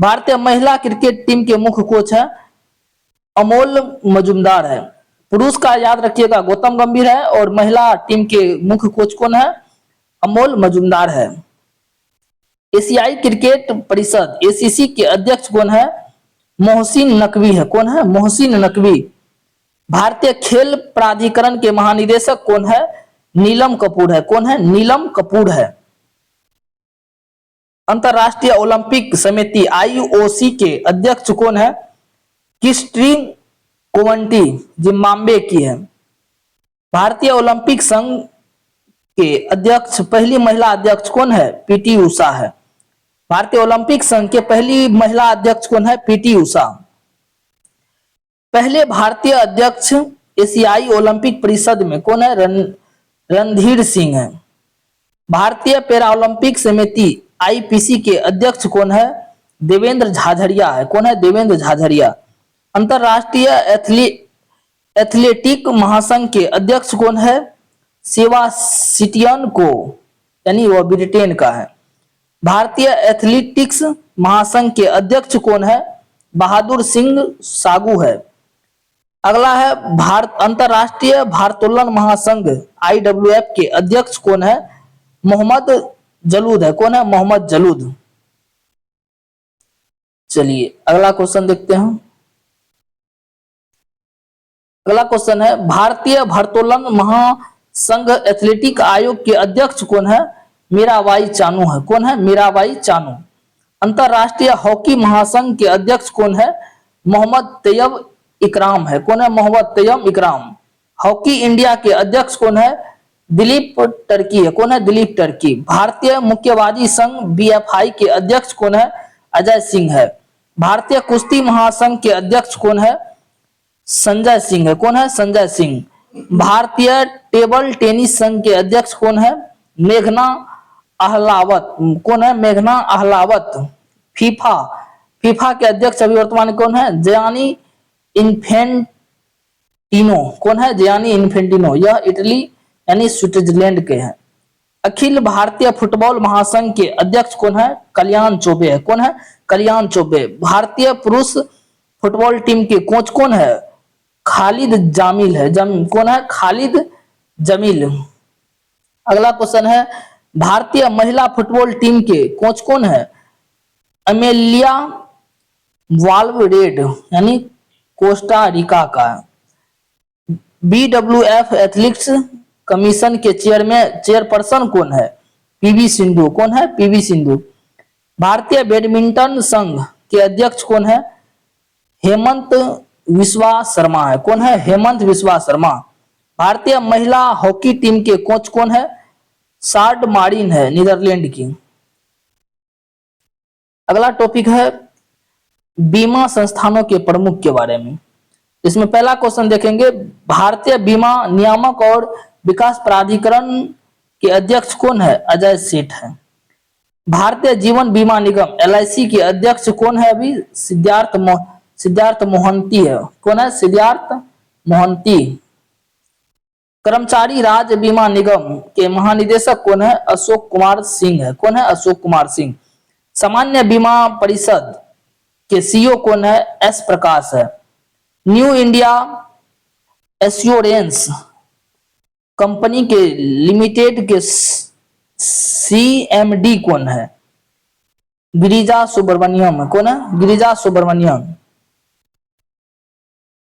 भारतीय महिला क्रिकेट टीम के मुख्य कोच है अमोल मजुमदार है। पुरुष का याद रखिएगा गौतम गंभीर है और महिला टीम के मुख्य कोच कौन है? अमोल मजुमदार है। एशियाई क्रिकेट परिषद एसीसी के अध्यक्ष कौन है? मोहसिन नकवी है। कौन है? मोहसिन नकवी। भारतीय खेल प्राधिकरण के महानिदेशक कौन है? नीलम कपूर है। कौन है? नीलम कपूर है। अंतरराष्ट्रीय ओलंपिक समिति आईओसी के अध्यक्ष कौन है? किस्टी कोवंटी जिम्बाब्वे की है। भारतीय ओलंपिक संघ के अध्यक्ष पहली महिला अध्यक्ष कौन है? पीटी उषा है। भारतीय ओलंपिक संघ के पहली महिला अध्यक्ष कौन है? पीटी उषा। पहले भारतीय अध्यक्ष एशियाई ओलंपिक परिषद में कौन है? रणधीर सिंह है। भारतीय पैरा ओलंपिक समिति आईपीसी के अध्यक्ष कौन है? देवेंद्र झाझड़िया है। कौन है? देवेंद्र झाझड़िया। अंतरराष्ट्रीय एथलेटिक महासंघ के अध्यक्ष कौन है? सेबास्टियन को, यानी वह ब्रिटेन का है। भारतीय एथलेटिक्स महासंघ के अध्यक्ष कौन है? बहादुर सिंह सागू है। अगला है अंतरराष्ट्रीय भारोत्तोलन महासंघ आईडब्ल्यूएफ के अध्यक्ष कौन है? मोहम्मद जलूद है। कौन है? मोहम्मद जलूद। चलिए अगला क्वेश्चन देखते हैं। अगला क्वेश्चन है भारतीय भारोत्तोलन महासंघ एथलेटिक आयोग के अध्यक्ष कौन है? मीराबाई चानू है। कौन है? मीराबाई चानू। अंतरराष्ट्रीय हॉकी महासंघ के अध्यक्ष कौन है? मोहम्मद तैयब इकराम है। कौन है? मोहम्मद तैयब इकराम। हॉकी इंडिया के अध्यक्ष कौन है? दिलीप टर्की है। कौन है? दिलीप टर्की। भारतीय मुक्केबाजी संघ बीएफआई के अध्यक्ष कौन है? अजय सिंह है। भारतीय कुश्ती महासंघ के अध्यक्ष कौन है? संजय सिंह है। कौन है? संजय सिंह। भारतीय टेबल टेनिस संघ के अध्यक्ष कौन है? मेघना अहलावत। कौन है? मेघना अहलावत। फीफा के अध्यक्ष अभी वर्तमान में कौन है? Gianni Infantino. कौन है? Gianni Infantino. यह इटली यानी स्विट्जरलैंड के हैं। अखिल भारतीय फुटबॉल महासंघ के अध्यक्ष कौन है? कल्याण चौबे है। कौन है? कल्याण चौबे। भारतीय पुरुष फुटबॉल टीम के कोच कौन है? खालिद जामिल है। कौन है? खालिद जमील। अगला क्वेश्चन है भारतीय महिला फुटबॉल टीम के कोच कौन है? अमेलिया वाल्वरेड, यानी कोस्टा रिका का। बीडब्ल्यूएफ एथलेटिक्स कमीशन के चेयरपर्सन कौन है? पीवी सिंधु। कौन है? पीवी सिंधु। भारतीय बैडमिंटन संघ के अध्यक्ष कौन है? हेमंत विश्वा शर्मा है। कौन है? हेमंत विश्वा शर्मा। भारतीय महिला हॉकी टीम के कोच कौन है? सार्ड मारिन है, नीदरलैंड की। अगला टॉपिक है बीमा संस्थानों के प्रमुख के बारे में। इसमें पहला क्वेश्चन देखेंगे, भारतीय बीमा नियामक और विकास प्राधिकरण के अध्यक्ष कौन है? अजय सेठ है। भारतीय जीवन बीमा निगम LIC के अध्यक्ष कौन है? अभी सिद्धार्थ मोहंती है। कौन है? सिद्धार्थ मोहंती। कर्मचारी राज्य बीमा निगम के महानिदेशक कौन है? अशोक कुमार सिंह है। कौन है? अशोक कुमार सिंह। सामान्य बीमा परिषद के CEO कौन है? S प्रकाश है। न्यू इंडिया एश्योरेंस कंपनी के लिमिटेड के CMD कौन है? गिरिजा सुब्रमण्यम। कौन है? गिरिजा सुब्रमण्यम।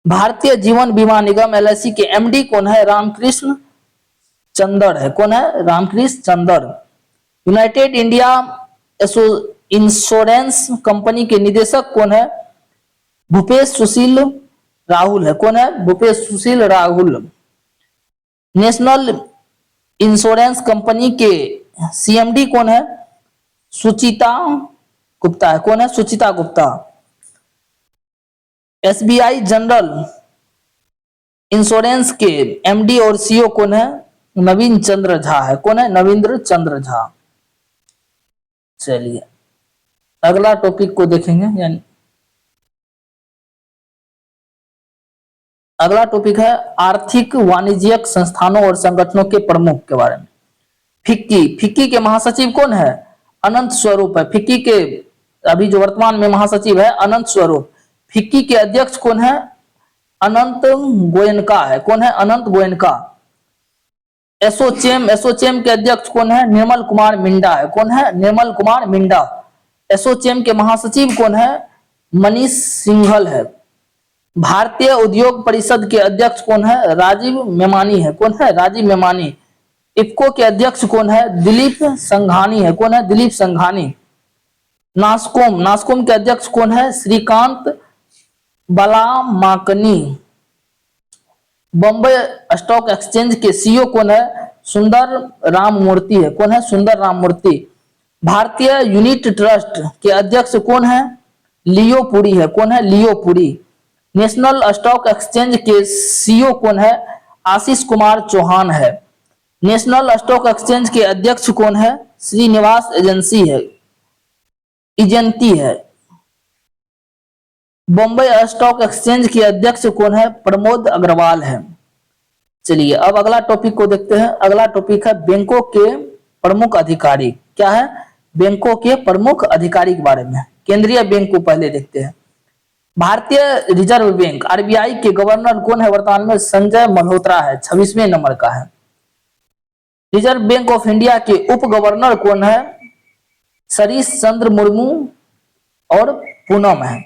भारतीय जीवन बीमा निगम LIC के MD कौन है? रामकृष्ण चंदर है। कौन है? Ramakrishna Chander. United India Insurance Company के निदेशक कौन है? भूपेश सुशील राहुल है। कौन है? भूपेश सुशील राहुल। नेशनल इंश्योरेंस कंपनी के CMD कौन है? सुचिता गुप्ता है। कौन है? सुचिता गुप्ता। SBI जनरल इंश्योरेंस के MD और CEO कौन है? नवीन चंद्र झा है। कौन है? नवींद्र चंद्र झा। चलिए अगला टॉपिक को देखेंगे। यानी अगला टॉपिक है आर्थिक वाणिज्यिक संस्थानों और संगठनों के प्रमुख के बारे में। फिक्की के महासचिव कौन है? अनंत स्वरूप है। फिक्की के अभी जो वर्तमान में महासचिव है अनंत स्वरूप। फिक्की के अध्यक्ष कौन है? अनंत गोयनका है। कौन है? अनंत गोयनका। एसोचैम के अध्यक्ष कौन है? निर्मल कुमार मिंडा है। कौन है? निर्मल कुमार मिंडा। एसोचैम के महासचिव कौन है? मनीष सिंघल है। भारतीय उद्योग परिषद के अध्यक्ष कौन है? राजीव मेमानी है। कौन है? राजीव मेमानी। इफ्को के अध्यक्ष कौन है? दिलीप संघानी है। कौन है? दिलीप संघानी। नास्कोम के अध्यक्ष कौन है? श्रीकांत बालामाकनी। बॉम्बे स्टॉक एक्सचेंज के CEO कौन है? सुंदर राममूर्ति है। कौन है? सुंदर राममूर्ति। भारतीय यूनिट ट्रस्ट के अध्यक्ष कौन है? लियो पुरी है। कौन है? लियो पुरी। नेशनल स्टॉक एक्सचेंज के CEO कौन है? आशीष कुमार चौहान है। नेशनल स्टॉक एक्सचेंज के अध्यक्ष कौन है? श्रीनिवास एजेंती है। बॉम्बे स्टॉक एक्सचेंज के अध्यक्ष कौन है? प्रमोद अग्रवाल है। चलिए अब अगला टॉपिक को देखते हैं। अगला टॉपिक है बैंकों के प्रमुख अधिकारी। क्या है? बैंकों के प्रमुख अधिकारी के बारे में। केंद्रीय बैंक को पहले देखते हैं। भारतीय रिजर्व बैंक RBI के गवर्नर कौन है? वर्तमान में संजय मल्होत्रा है। 26वें नंबर का है। रिजर्व बैंक ऑफ इंडिया के उप गवर्नर कौन है? सतीश चंद्र मुर्मू और पूनम है।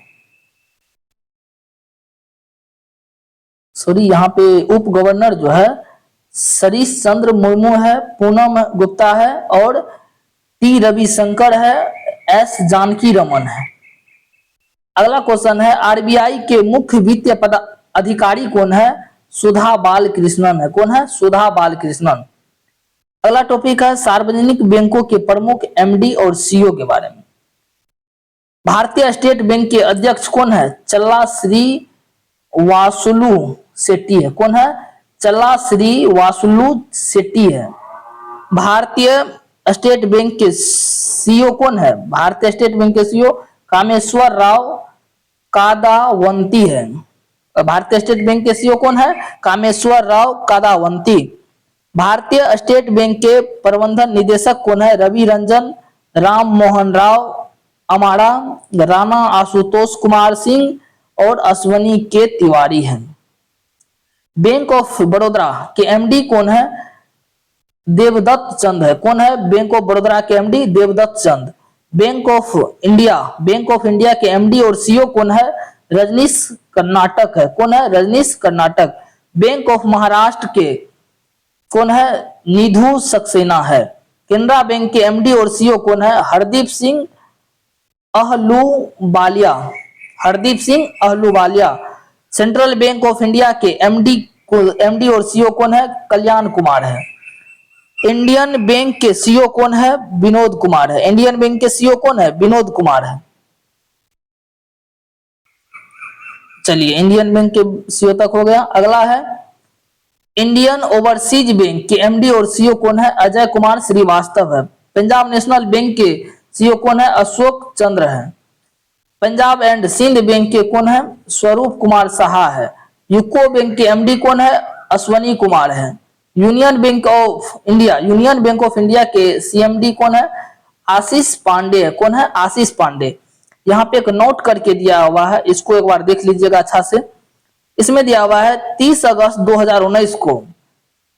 सॉरी, यहाँ पे उप गवर्नर जो है सतीश चंद्र मुर्मू है, पूनम गुप्ता है और T रविशंकर है, S जानकी रमन है। अगला क्वेश्चन है RBI के मुख्य वित्तीय अधिकारी कौन है? सुधा बालकृष्णन है। कौन है? सुधा बालकृष्णन। अगला टॉपिक है सार्वजनिक बैंकों के प्रमुख MD और CEO के बारे में। भारतीय स्टेट बैंक के अध्यक्ष कौन है? चल्ला श्री वासुलु शेट्टी है। कौन है? चल्ला श्री वासुलु शेट्टी है। भारतीय स्टेट बैंक के CEO कौन है? भारतीय स्टेट बैंक के CEO कामेश्वर राव कादावंती है। भारतीय स्टेट बैंक के CEO कौन है? कामेश्वर राव कादावंती। भारतीय स्टेट बैंक के प्रबंधन निदेशक कौन है? रवि रंजन, राम मोहन राव अमाड़ा, राणा आशुतोष कुमार सिंह और अश्वनी के तिवारी हैं। बैंक ऑफ बड़ौदा के MD कौन है? देवदत्त चंद है। कौन है? बैंक ऑफ बड़ौदा के MD Devdatt Chand. Bank of India के MD और CEO कौन है? रजनीश कर्नाटक है। कौन है? रजनीश कर्नाटक। बैंक ऑफ महाराष्ट्र के कौन है? निधु सक्सेना है। केनरा बैंक के MD और CEO कौन है? Hardeep Singh Ahluwalia. Hardeep Singh Ahluwalia. Central bank of India के MD और CEO कौन है? कल्याण कुमार है। इंडियन बैंक के CEO कौन है? विनोद कुमार है। इंडियन बैंक के CEO कौन है? विनोद कुमार है। चलिए इंडियन बैंक के CEO तक हो गया। अगला है इंडियन ओवरसीज बैंक के एमडी और सीईओ कौन है? अजय कुमार श्रीवास्तव है। पंजाब नेशनल बैंक के सीईओ कौन है? अशोक चंद्र है। पंजाब एंड सिंध बैंक के कौन है? स्वरूप कुमार साहा है। यूको बैंक के एमडी कौन है? अश्वनी कुमार है। यूनियन बैंक ऑफ इंडिया के सीएमडी कौन है? आशीष पांडे है। कौन है? आशीष पांडे। यहाँ पे एक नोट करके दिया हुआ है, इसको एक बार देख लीजिएगा अच्छा से। इसमें दिया हुआ है 30 अगस्त 2019 को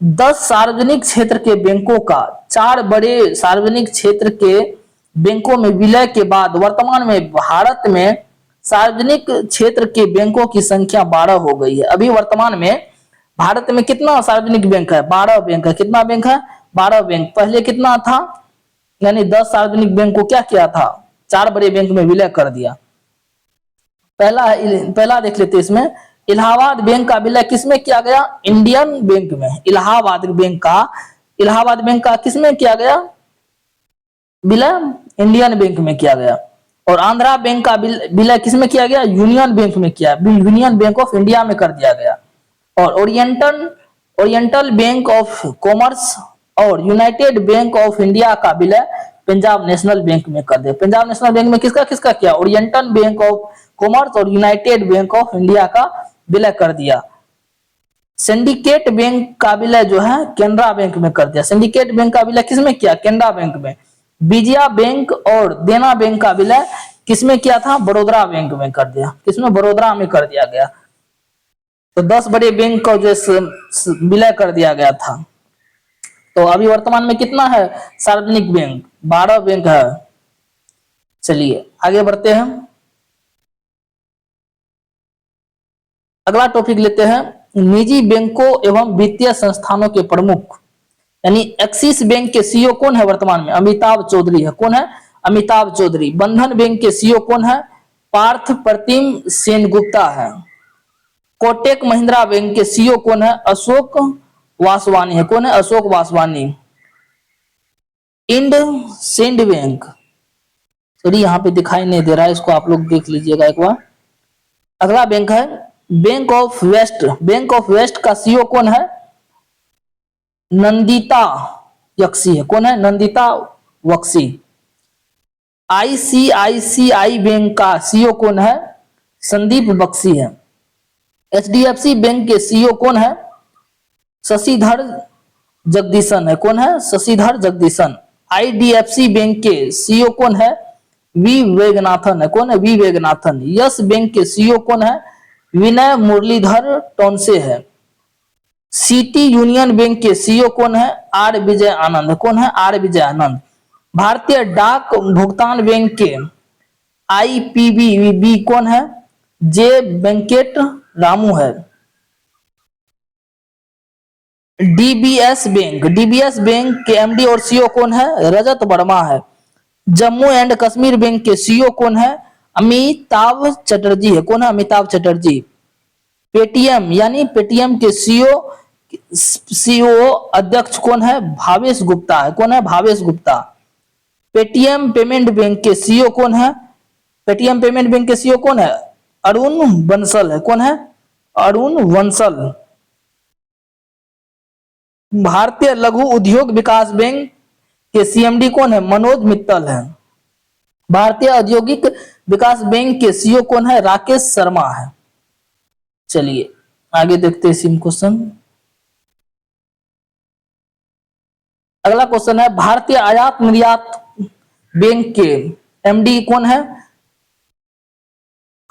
10 सार्वजनिक क्षेत्र के बैंकों का 4 बड़े सार्वजनिक क्षेत्र के बैंकों में विलय के बाद वर्तमान में भारत में सार्वजनिक क्षेत्र के बैंकों की संख्या 12 हो गई है। अभी वर्तमान में भारत में कितना सार्वजनिक बैंक है? 12 बैंक है। कितना बैंक है? 12 बैंक। पहले कितना था? यानी 10 सार्वजनिक बैंक को क्या किया था? 4 बड़े बैंक में विलय कर दिया। पहला देख लेते इसमें, इलाहाबाद बैंक का विलय किसमें किया गया? इंडियन बैंक में। इलाहाबाद बैंक का किसमें किया गया विलय? इंडियन बैंक में किया गया। और आंध्रा बैंक का विलय किसमें किया गया? यूनियन बैंक में किया, यूनियन बैंक ऑफ इंडिया में कर दिया गया। और ओरिएंटल बैंक ऑफ कॉमर्स और यूनाइटेड बैंक ऑफ इंडिया का विलय पंजाब नेशनल बैंक में कर दिया। पंजाब नेशनल बैंक में किसका किसका किया? ओरिएंटल बैंक ऑफ कॉमर्स और यूनाइटेड बैंक ऑफ इंडिया का विलय कर दिया। सिंडिकेट बैंक का विलय जो है केनरा बैंक में कर दिया। सिंडिकेट बैंक का विलय किसमें किया? केनरा बैंक में। विजया बैंक और देना बैंक का विलय किसमें किया था? बड़ौदा बैंक में कर दिया। किसमें? बड़ौदा में कर दिया गया। तो 10 बड़े बैंक का जो विलय कर दिया गया था। तो अभी वर्तमान में कितना है सार्वजनिक बैंक? 12 बैंक है। चलिए आगे बढ़ते हैं। अगला टॉपिक लेते हैं, निजी बैंकों एवं वित्तीय संस्थानों के प्रमुख। यानी एक्सिस बैंक के सीईओ कौन है वर्तमान में? अमिताभ चौधरी है। कौन है? अमिताभ चौधरी। बंधन बैंक के सीईओ कौन है? पार्थ प्रतिम सेनगुप्ता है। कोटक महिंद्रा बैंक के सीईओ कौन है? अशोक वासवानी है। कौन है? अशोक वासवानी। इंडसिंड बैंक, सॉरी यहाँ पे दिखाई नहीं दे रहा है, इसको आप लोग देख लीजिएगा एक बार। अगला बैंक है Bank of West. Bank of West का सीईओ कौन है? नंदिता यक्सी है। कौन है? नंदिता वक्सी। आईसीआईसीआई बैंक का सीईओ कौन है? संदीप बख्शी है। एचडीएफसी बैंक के सीईओ कौन है? शशिधर जगदीशन है। कौन है? शशिधर जगदीशन। आईडीएफसी बैंक के सीईओ कौन है? वी वेगनाथन है। कौन है? वी वेगनाथन। यस बैंक के सीईओ कौन है? विनय मुरलीधर टोनसे है। सिटी यूनियन बैंक के सीईओ कौन है? आर विजय आनंद। कौन है? आर विजय आनंद। भारतीय डाक भुगतान बैंक के आईपीबी कौन है? जे वेंकट रामू है। डीबीएस बैंक के एमडी और सीईओ कौन है? रजत वर्मा है। जम्मू एंड कश्मीर बैंक के सीईओ कौन है? अमिताभ चटर्जी है। कौन है? अमिताभ चटर्जी। पेटीएम यानी पेटीएम के सीईओ अध्यक्ष कौन है? भावेश गुप्ता है। कौन है? Bhavesh Gupta. Paytm payment bank के सीईओ कौन है? पेटीएम पेमेंट बैंक के सीईओ कौन है? अरुण बंसल है। कौन है? अरुण बंसल। भारतीय लघु उद्योग विकास बैंक के सीएमडी कौन है? मनोज मित्तल है। भारतीय औद्योगिक विकास बैंक के सीईओ कौन है? राकेश शर्मा है। चलिए आगे देखते हैं सिम क्वेश्चन। अगला क्वेश्चन है भारतीय आयात निर्यात बैंक के एमडी कौन है?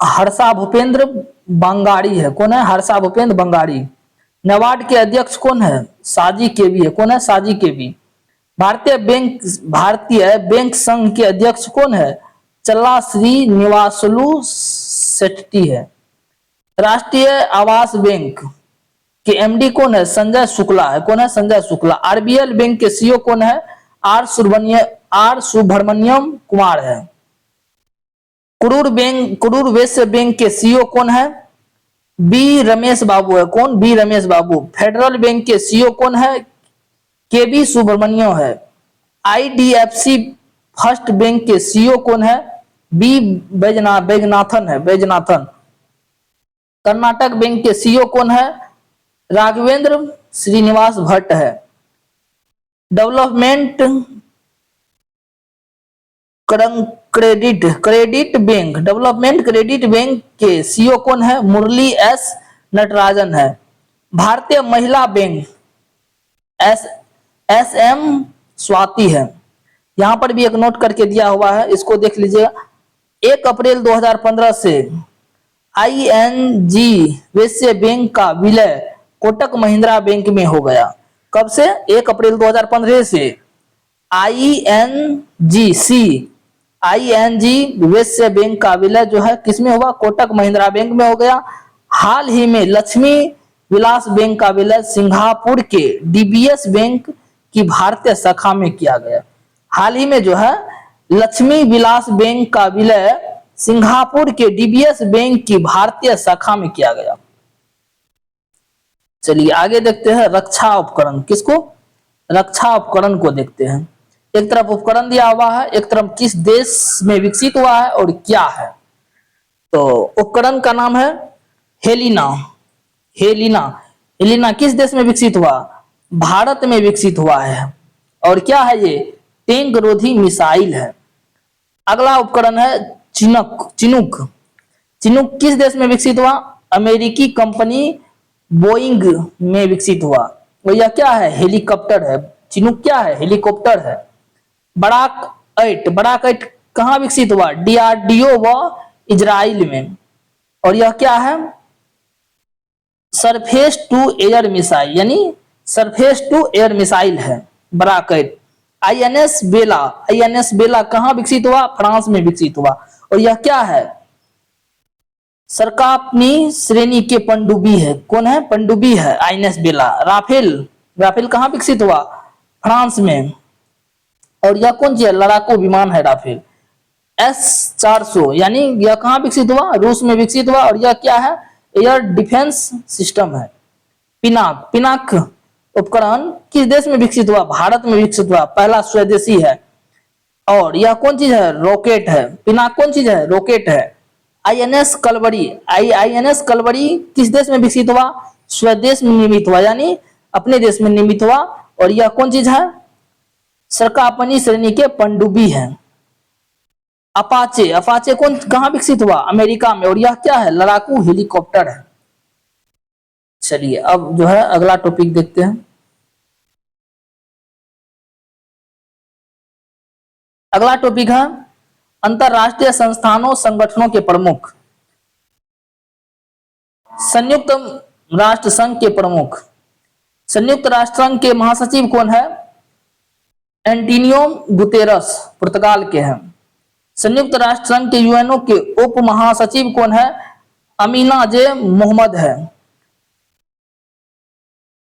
हर्षा भूपेंद्र बंगाड़ी है। कौन है? हर्षा भूपेंद्र बंगाड़ी। नाबार्ड के अध्यक्ष कौन है? साजी केवी है। कौन है? साजी केवी। भारतीय बैंक संघ के अध्यक्ष कौन है? चल्ला श्रीनिवासलू शेट्टी है। राष्ट्रीय आवास बैंक के एमडी कौन है? संजय शुक्ला है। कौन है? संजय शुक्ला। आरबीएल बैंक के सीईओ कौन है? आर सुब्रमण्यम कुमार है। करूर वैश्य बैंक के सीईओ कौन है? बी रमेश बाबू है। कौन? बी रमेश बाबू। फेडरल बैंक के सीईओ कौन है? केबी सुब्रमण्यम है। आईडीएफसी फर्स्ट बैंक के सीईओ कौन है? बी बैजनाथन है। बैजनाथन। कर्नाटक बैंक के सीईओ कौन है? राघवेंद्र श्रीनिवास भट्ट है। Development credit bank, development credit bank के सीईओ कौन है? मुरली एस नटराजन है। भारतीय महिला बैंक एस एम स्वाति है। यहां पर भी एक नोट करके दिया हुआ है, इसको देख लीजिएगा। 1 अप्रैल 2015 से आईएनजी वैश्य बैंक का विलय कोटक महिंद्रा बैंक में हो गया। कब से? 1 अप्रैल 2015 से आईएनजी वैश्य बैंक का विलय जो है किसमें हुआ? कोटक महिंद्रा बैंक में हो गया। हाल ही में लक्ष्मी विलास बैंक का विलय सिंगापुर के डीबीएस बैंक की भारतीय शाखा में किया गया। हाल ही में जो है लक्ष्मी विलास बैंक का विलय सिंगापुर के डीबीएस बैंक की भारतीय शाखा में किया गया। चलिए आगे देखते हैं रक्षा उपकरण। किसको? रक्षा उपकरण को देखते हैं। एक तरफ उपकरण दिया हुआ है, एक तरफ किस देश में विकसित हुआ है और क्या है। तो उपकरण का नाम है हेलिना। हेलिना किस देश में विकसित हुआ? भारत में विकसित हुआ है। और क्या है ये? टैंक रोधी मिसाइल है। अगला उपकरण है चिनूक किस देश में विकसित हुआ? अमेरिकी कंपनी बोइंग में विकसित हुआ। और यह क्या है? हेलीकॉप्टर है। चिनूक क्या है? हेलीकॉप्टर है। बराक 8 कहां विकसित हुआ? डीआरडीओ व इजराइल में। और यह क्या है? सरफेस टू एयर मिसाइल, यानी सरफेस टू एयर मिसाइल है बराक 8। आईएनएस बेला कहां विकसित हुआ? फ्रांस में विकसित हुआ। और यह क्या है? सरकापनी श्रेणी के पनडुब्बी है। कौन है? पनडुब्बी है आईएनएस बेला। राफेल कहां विकसित हुआ? फ्रांस में। और यह कौन सी है? लड़ाकू विमान है राफेल। S-400 यानी यह कहां विकसित हुआ? रूस में विकसित हुआ। और यह क्या है? एयर डिफेंस सिस्टम है। पिनाक उपकरण किस देश में विकसित हुआ? भारत में विकसित हुआ। पहला स्वदेशी है। और यह कौन चीज है? रॉकेट है। पिनाक कौन चीज है? रॉकेट है। आईएनएस कलवरी किस देश में विकसित हुआ? स्वदेश में निर्मित हुआ, यानी अपने देश में निर्मित हुआ। और यह कौन चीज है? सरकापनी श्रेणी के पनडुब्बी है। अपाचे कहां विकसित हुआ? अमेरिका में। और यह क्या है? लड़ाकू हेलीकॉप्टर है। चलिए अब जो है अगला टॉपिक देखते हैं। अगला टॉपिक है अंतरराष्ट्रीय संस्थानों संगठनों के प्रमुख। संयुक्त राष्ट्र संघ के प्रमुख। संयुक्त राष्ट्र संघ के महासचिव कौन है? एंटोनियो गुतेरस पुर्तगाल के हैं। संयुक्त राष्ट्र संघ के यूएनओ के उप महासचिव कौन है? अमीना जे मोहम्मद है।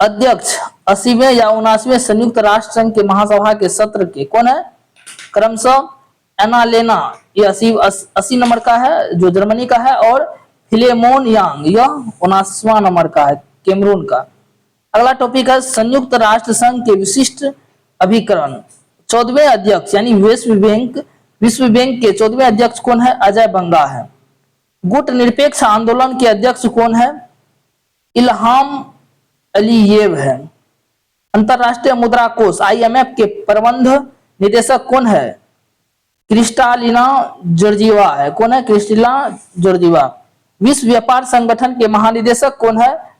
अध्यक्ष 80वें या 79वें संयुक्त राष्ट्र संघ के महासभा के सत्र के कौन है? क्रमशः एनालेना, ये 80 नंबर का है जो जर्मनी का है। और फिलेमोन यांग, यह 79वां नंबर का है कैमरून का। अगला टॉपिक है संयुक्त राष्ट्र संघ के विशिष्ट अभिकरण। 14वें अध्यक्ष यानी विश्व बैंक के 14वें अध्यक्ष कौन है? अजय बंगा है। गुट निरपेक्ष आंदोलन के अध्यक्ष कौन है? इल्हाम अलीयेव है। अंतरराष्ट्रीय मुद्रा कोष IMF के प्रबंध निदेशक कौन है? क्रिस्टालिना जॉर्जिवा है। कौन है? Christina Georgieva. विश्व व्यापार संगठन के महानिदेशक कौन है?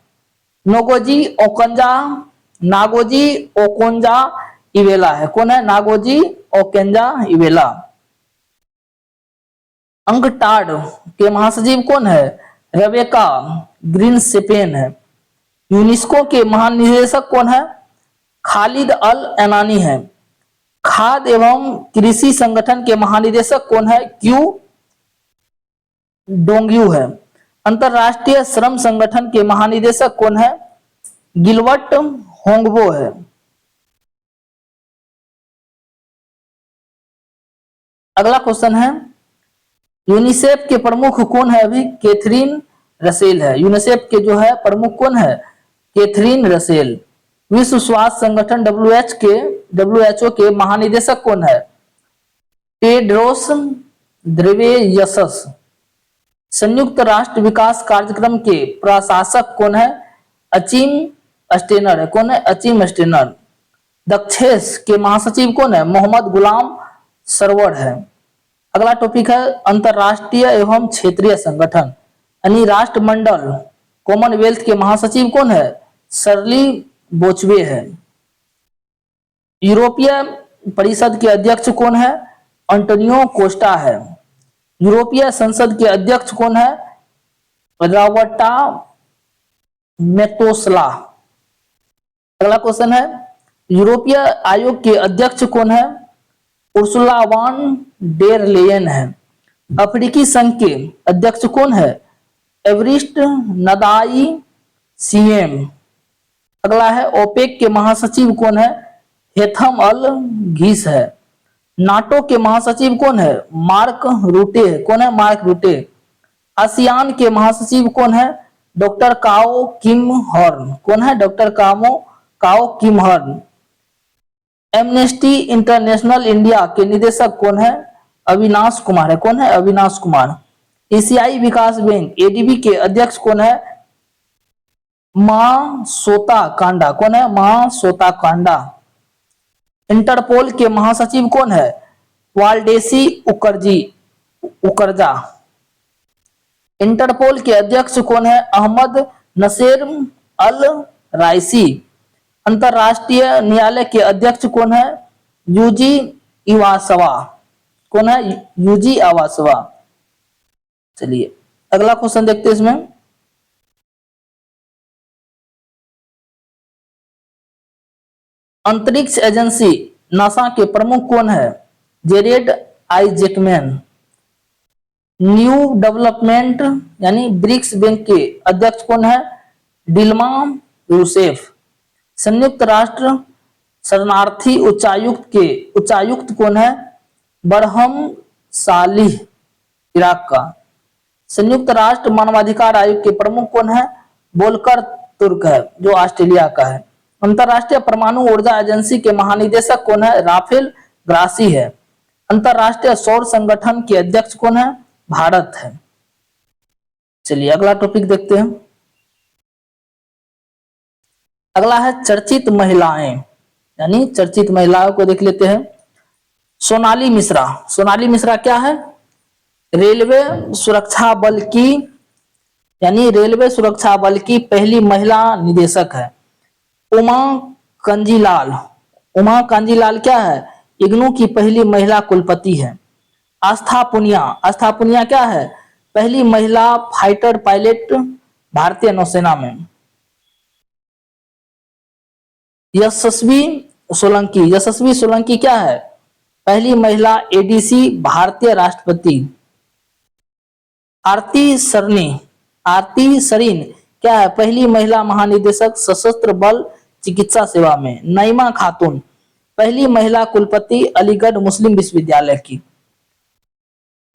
नागोजी ओकोंजा इवेला है। कौन है? Ngozi ओकोंजा Iweala. अंकटाड के महासचिव कौन है? रेबेका ग्रीनस्पैन है। यूनेस्को के महानिदेशक कौन है? खालिद अल एनानी है। खाद्य एवं कृषि संगठन के महानिदेशक कौन है? क्यू डोंगयू है। अंतरराष्ट्रीय श्रम संगठन के महानिदेशक कौन है? गिलबर्ट होंगबो है। अगला क्वेश्चन है यूनिसेफ के प्रमुख कौन है? अभी कैथरीन रसेल है। यूनिसेफ के जो है प्रमुख कौन है? Catherine Russell. विश्व स्वास्थ्य संगठन WHO के महानिदेशक कौन है? Tedros Ghebreyesus. संयुक्त राष्ट्र विकास कार्यक्रम के प्रशासक कौन है? अचिम स्टेनर है, कौन है? Achim Steiner. दक्षेस के महासचिव कौन है? मोहम्मद गुलाम सरवर है। अगला टॉपिक है अंतरराष्ट्रीय एवं क्षेत्रीय संगठन, यानी राष्ट्रमंडल। कॉमनवेल्थ के महासचिव कौन है? शर्ली बोचवे है। यूरोपीय परिषद के अध्यक्ष कौन है? अंटोनियो कोस्टा है। यूरोपीय संसद के अध्यक्ष कौन है? रॉबर्टा मेतोसला। अगला क्वेश्चन है यूरोपीय आयोग के अध्यक्ष कौन है? उर्सुला वान डेर लेयन है। अफ्रीकी संघ के अध्यक्ष कौन है? एवरिस्ट नदाई सीएम। अगला है ओपेक के महासचिव कौन है? हेथम अल घीस है। नाटो के महासचिव कौन है? मार्क रूटे है। कौन है? मार्क रूटे। आसियान के महासचिव कौन है? डॉक्टर काओ किम हॉर्न। कौन है? डॉक्टर काओ किम हॉर्न। एमनेस्टी इंटरनेशनल इंडिया के निदेशक कौन है? अविनाश कुमार है। कौन है? अविनाश कुमार। एशियाई विकास बैंक एडीबी के अध्यक्ष कौन है? मा सोता कांडा। कौन है? मा सोता कांडा। इंटरपोल के महासचिव कौन है? वाल्डेसी उकरजा। इंटरपोल के अध्यक्ष कौन है? अहमद नसेर अल राइसी। अंतरराष्ट्रीय न्यायालय के अध्यक्ष कौन है? यूजी इवासवा। कौन है? यूजी इवासवा। चलिए अगला क्वेश्चन देखते हैं इसमें। अंतरिक्ष एजेंसी नासा के प्रमुख कौन है? Jared Isaacman. न्यू डेवलपमेंट यानी ब्रिक्स बैंक के अध्यक्ष कौन है? Dilma Rousseff. संयुक्त राष्ट्र शरणार्थी उच्चायुक्त कौन है? बरहम सालिह, इराक का। संयुक्त राष्ट्र मानवाधिकार आयोग के प्रमुख कौन है? बोलकर तुर्क है, जो ऑस्ट्रेलिया का है। अंतरराष्ट्रीय परमाणु ऊर्जा एजेंसी के महानिदेशक कौन है? राफेल ग्रासी है। अंतरराष्ट्रीय सौर संगठन के अध्यक्ष कौन है? भारत है। चलिए अगला टॉपिक देखते हैं। अगला है चर्चित महिलाएं, यानी चर्चित महिलाओं को देख लेते हैं। सोनाली मिश्रा। सोनाली मिश्रा क्या है? रेलवे सुरक्षा बल की, यानी रेलवे सुरक्षा बल की पहली महिला निदेशक है। उमा कांजीलाल। उमा कांजीलाल क्या है? इग्नू की पहली महिला कुलपति है। आस्था पुनिया। आस्था पुनिया क्या है? पहली महिला फाइटर पायलट भारतीय नौसेना में। यशस्वी सोलंकी। यशस्वी सोलंकी क्या है? पहली महिला एडीसी भारतीय राष्ट्रपति। आरती सरनी। आरती सरीन क्या है? पहली महिला महानिदेशक सशस्त्र बल चिकित्सा सेवा में। नईमा खातून पहली महिला कुलपति अलीगढ़ मुस्लिम विश्वविद्यालय की।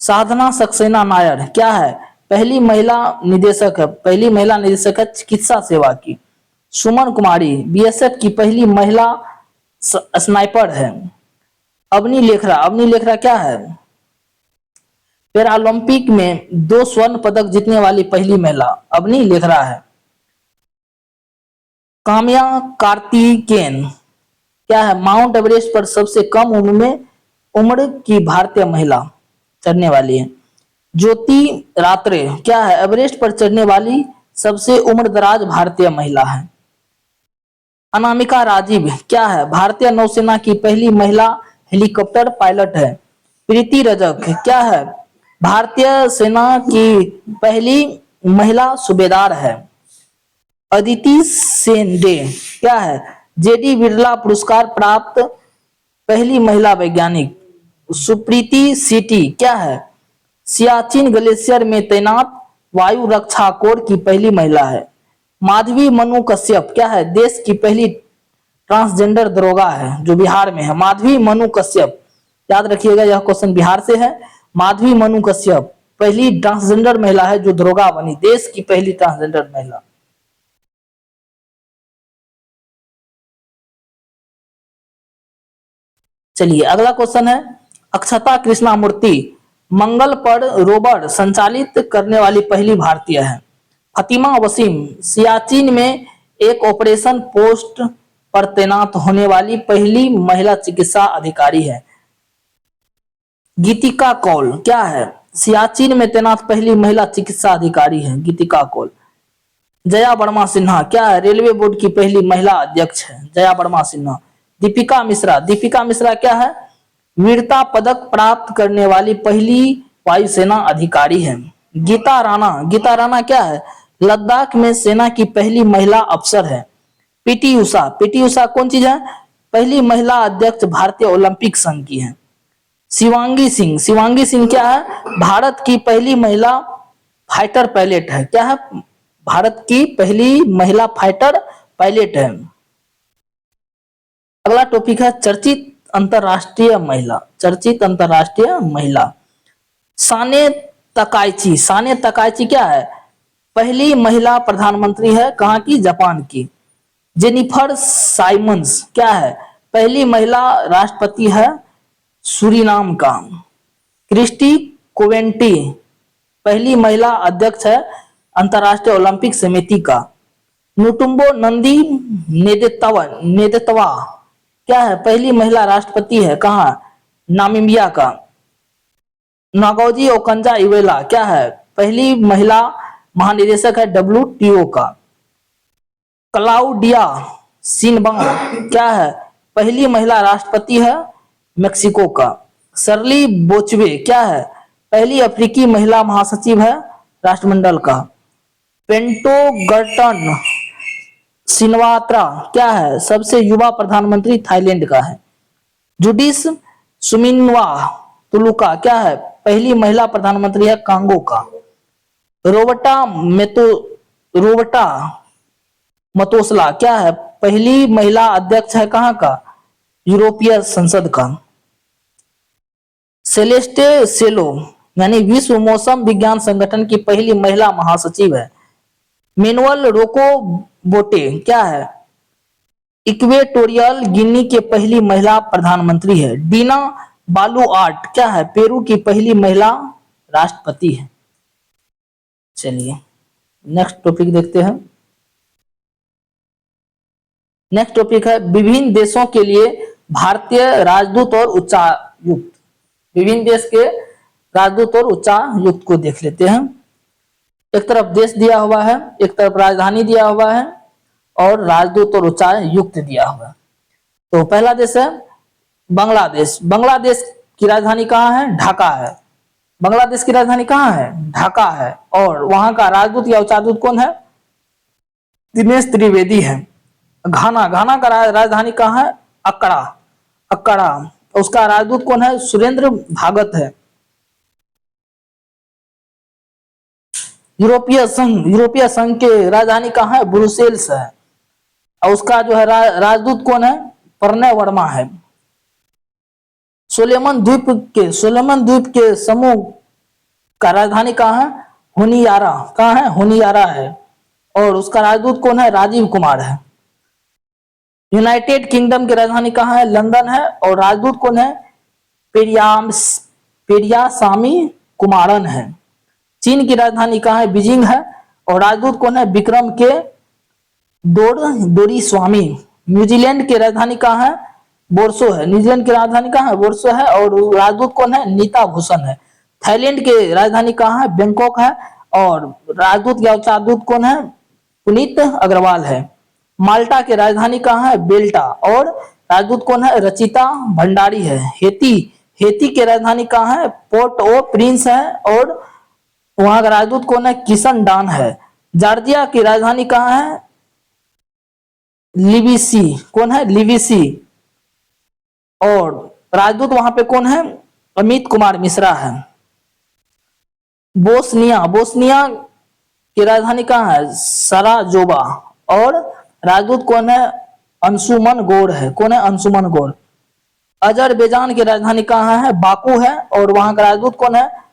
साधना सक्सेना नायर क्या है? पहली महिला निदेशक है, पहली महिला निदेशक है चिकित्सा सेवा की। सुमन कुमारी बीएसएफ की पहली महिला स्नाइपर है। अवनी लेखरा। अवनी लेखरा क्या है? पैरालंपिक में 2 स्वर्ण पदक जीतने वाली पहली महिला अवनी लेखरा है। काम्या कार्तिकेन क्या है? माउंट एवरेस्ट पर सबसे कम उम्र की भारतीय महिला चढ़ने वाली है। ज्योति रात्रे क्या है? एवरेस्ट पर चढ़ने वाली सबसे उम्रदराज भारतीय महिला है। अनामिका राजीव क्या है? भारतीय नौसेना की पहली महिला हेलीकॉप्टर पायलट है। प्रीति रजक क्या है? भारतीय सेना की पहली महिला सूबेदार है। अदिति सेनडे क्या है? जेडी बिरला पुरस्कार प्राप्त पहली महिला वैज्ञानिक। सुप्रीति सीटी क्या है? सियाचिन ग्लेशियर में तैनात वायु रक्षा कोर की पहली महिला है। माधवी मनु कश्यप क्या है? देश की पहली ट्रांसजेंडर दरोगा है, जो बिहार में है। माधवी मनु कश्यप, याद रखिएगा यह क्वेश्चन बिहार से है। माधवी मनु कश्यप पहली ट्रांसजेंडर महिला है जो दरोगा बनी, देश की पहली ट्रांसजेंडर महिला। चलिए अगला क्वेश्चन है अक्षता कृष्णामूर्ति मंगल पर रोवर संचालित करने वाली पहली भारतीय है। फतिमा वसीम सियाचिन में एक ऑपरेशन पोस्ट पर तैनात होने वाली पहली महिला चिकित्सा अधिकारी है। गीतिका कौल क्या है? सियाचिन में तैनात पहली महिला चिकित्सा अधिकारी है गीतिका कौल। जया वर्मा सिन्हा क्या है? रेलवे बोर्ड की पहली महिला अध्यक्ष है जया वर्मा सिन्हा। दीपिका मिश्रा क्या है? वीरता पदक प्राप्त करने वाली पहली वायुसेना अधिकारी है। गीता राणा क्या है? लद्दाख में सेना की पहली महिला अफसर है। पीटी उषा कौन चीज है? पहली महिला अध्यक्ष भारतीय ओलंपिक संघ की है। शिवांगी सिंह क्या है? भारत की पहली महिला फाइटर पायलट है। क्या है? भारत की पहली महिला फाइटर पायलट है। अगला टॉपिक है चर्चित अंतरराष्ट्रीय महिला। साने तकाइची क्या है? पहली महिला प्रधानमंत्री है। कहाँ की? जापान की। जेनिफर साइमंस क्या है? पहली महिला राष्ट्रपति है सूरीनाम का। क्रिस्टी कोवेंटी पहली महिला अध्यक्ष है अंतरराष्ट्रीय ओलंपिक समिति का। नुटुम्बो नंदी नेदेतवा क्या है? पहली महिला राष्ट्रपति है। कहाँ? नामीबिया का। नागोजी ओकंजा-इवेला क्या है? पहली महिला महानिदेशक है WTO का। क्लाउडिया शिनबाम क्या है? पहली महिला राष्ट्रपति है मेक्सिको का। शर्ली बोचवे क्या है? पहली अफ्रीकी महिला महासचिव है राष्ट्रमंडल का। पेंटोगर्टन सिनवात्रा क्या है? सबसे युवा प्रधानमंत्री थाईलैंड का है। जुडिस सुमिनवा तुलुका क्या है? पहली महिला प्रधानमंत्री है कांगो का। रोबर्टा मतोसला क्या है? पहली महिला अध्यक्ष है कहाँ का? यूरोपीय संसद का। सेलेस्टे सेलो यानी विश्व मौसम विज्ञान संगठन की पहली महिला महासचिव है। मेनुअल रोको बोटे क्या है? इक्वेटोरियल गिनी के पहली महिला प्रधानमंत्री है। डीना बालूआर्ट क्या है? पेरू की पहली महिला राष्ट्रपति है। चलिए नेक्स्ट टॉपिक देखते हैं। नेक्स्ट टॉपिक है विभिन्न देशों के लिए भारतीय राजदूत और उच्चायुक्त। विभिन्न देश के राजदूत और उच्चायुक्त को देख लेते हैं। एक तरफ देश दिया हुआ है, एक तरफ राजधानी दिया हुआ है और राजदूत और उच्चायुक्त दिया हुआ है। तो पहला देश है बांग्लादेश। बांग्लादेश की राजधानी कहाँ है? ढाका है। बांग्लादेश की राजधानी कहाँ है? ढाका है। और वहां का राजदूत या उच्चायुक्त कौन है? दिनेश त्रिवेदी है। घाना का राजधानी कहाँ है? अक्कड़ा। उसका राजदूत कौन है? सुरेंद्र भागत है। यूरोपीय संघ के राजधानी कहाँ है? ब्रुसेल्स है। और उसका जो है राजदूत कौन है? प्रणय वर्मा है। सोलेमन द्वीप के समूह का राजधानी कहाँ है? होनियारा। कहाँ है? होनियारा है। और उसका राजदूत कौन है? राजीव कुमार है। यूनाइटेड किंगडम की राजधानी कहाँ है? लंदन है। और राजदूत कौन है? पेरियासामी कुमारन है। चीन की राजधानी कहाँ है? बीजिंग है। और राजदूत कौन है? विक्रम के डोरी स्वामी। न्यूजीलैंड की राजधानी कहाँ है? बोर्सो है। न्यूजीलैंड की राजधानी कहाँ है? बोर्सो है। और राजदूत कौन है? नीता भूषण है। थाईलैंड की राजधानी कहाँ है? बैंकॉक है। और राजदूत या उच्चायुक्त कौन है? पुनीत अग्रवाल है। माल्टा की राजधानी कहाँ है? बेल्टा। और राजदूत कौन है? रचिता भंडारी है। हेती की राजधानी कहाँ है? पोर्ट ओ प्रिंस है। और वहां का राजदूत कौन है? किशन डान है। जॉर्जिया की राजधानी कहाँ है? लिविसी। कौन है? लिविसी। और राजदूत वहां पे कौन है? अमित कुमार मिश्रा है। बोस्निया की राजधानी कहाँ है? सराजोबा। और राजदूत कौन है? अंशुमन गौर है। कौन है? अंशुमन गौर। अजरबैजान की राजधानी कहाँ है? बाकू है। और वहां का राजदूत कौन है?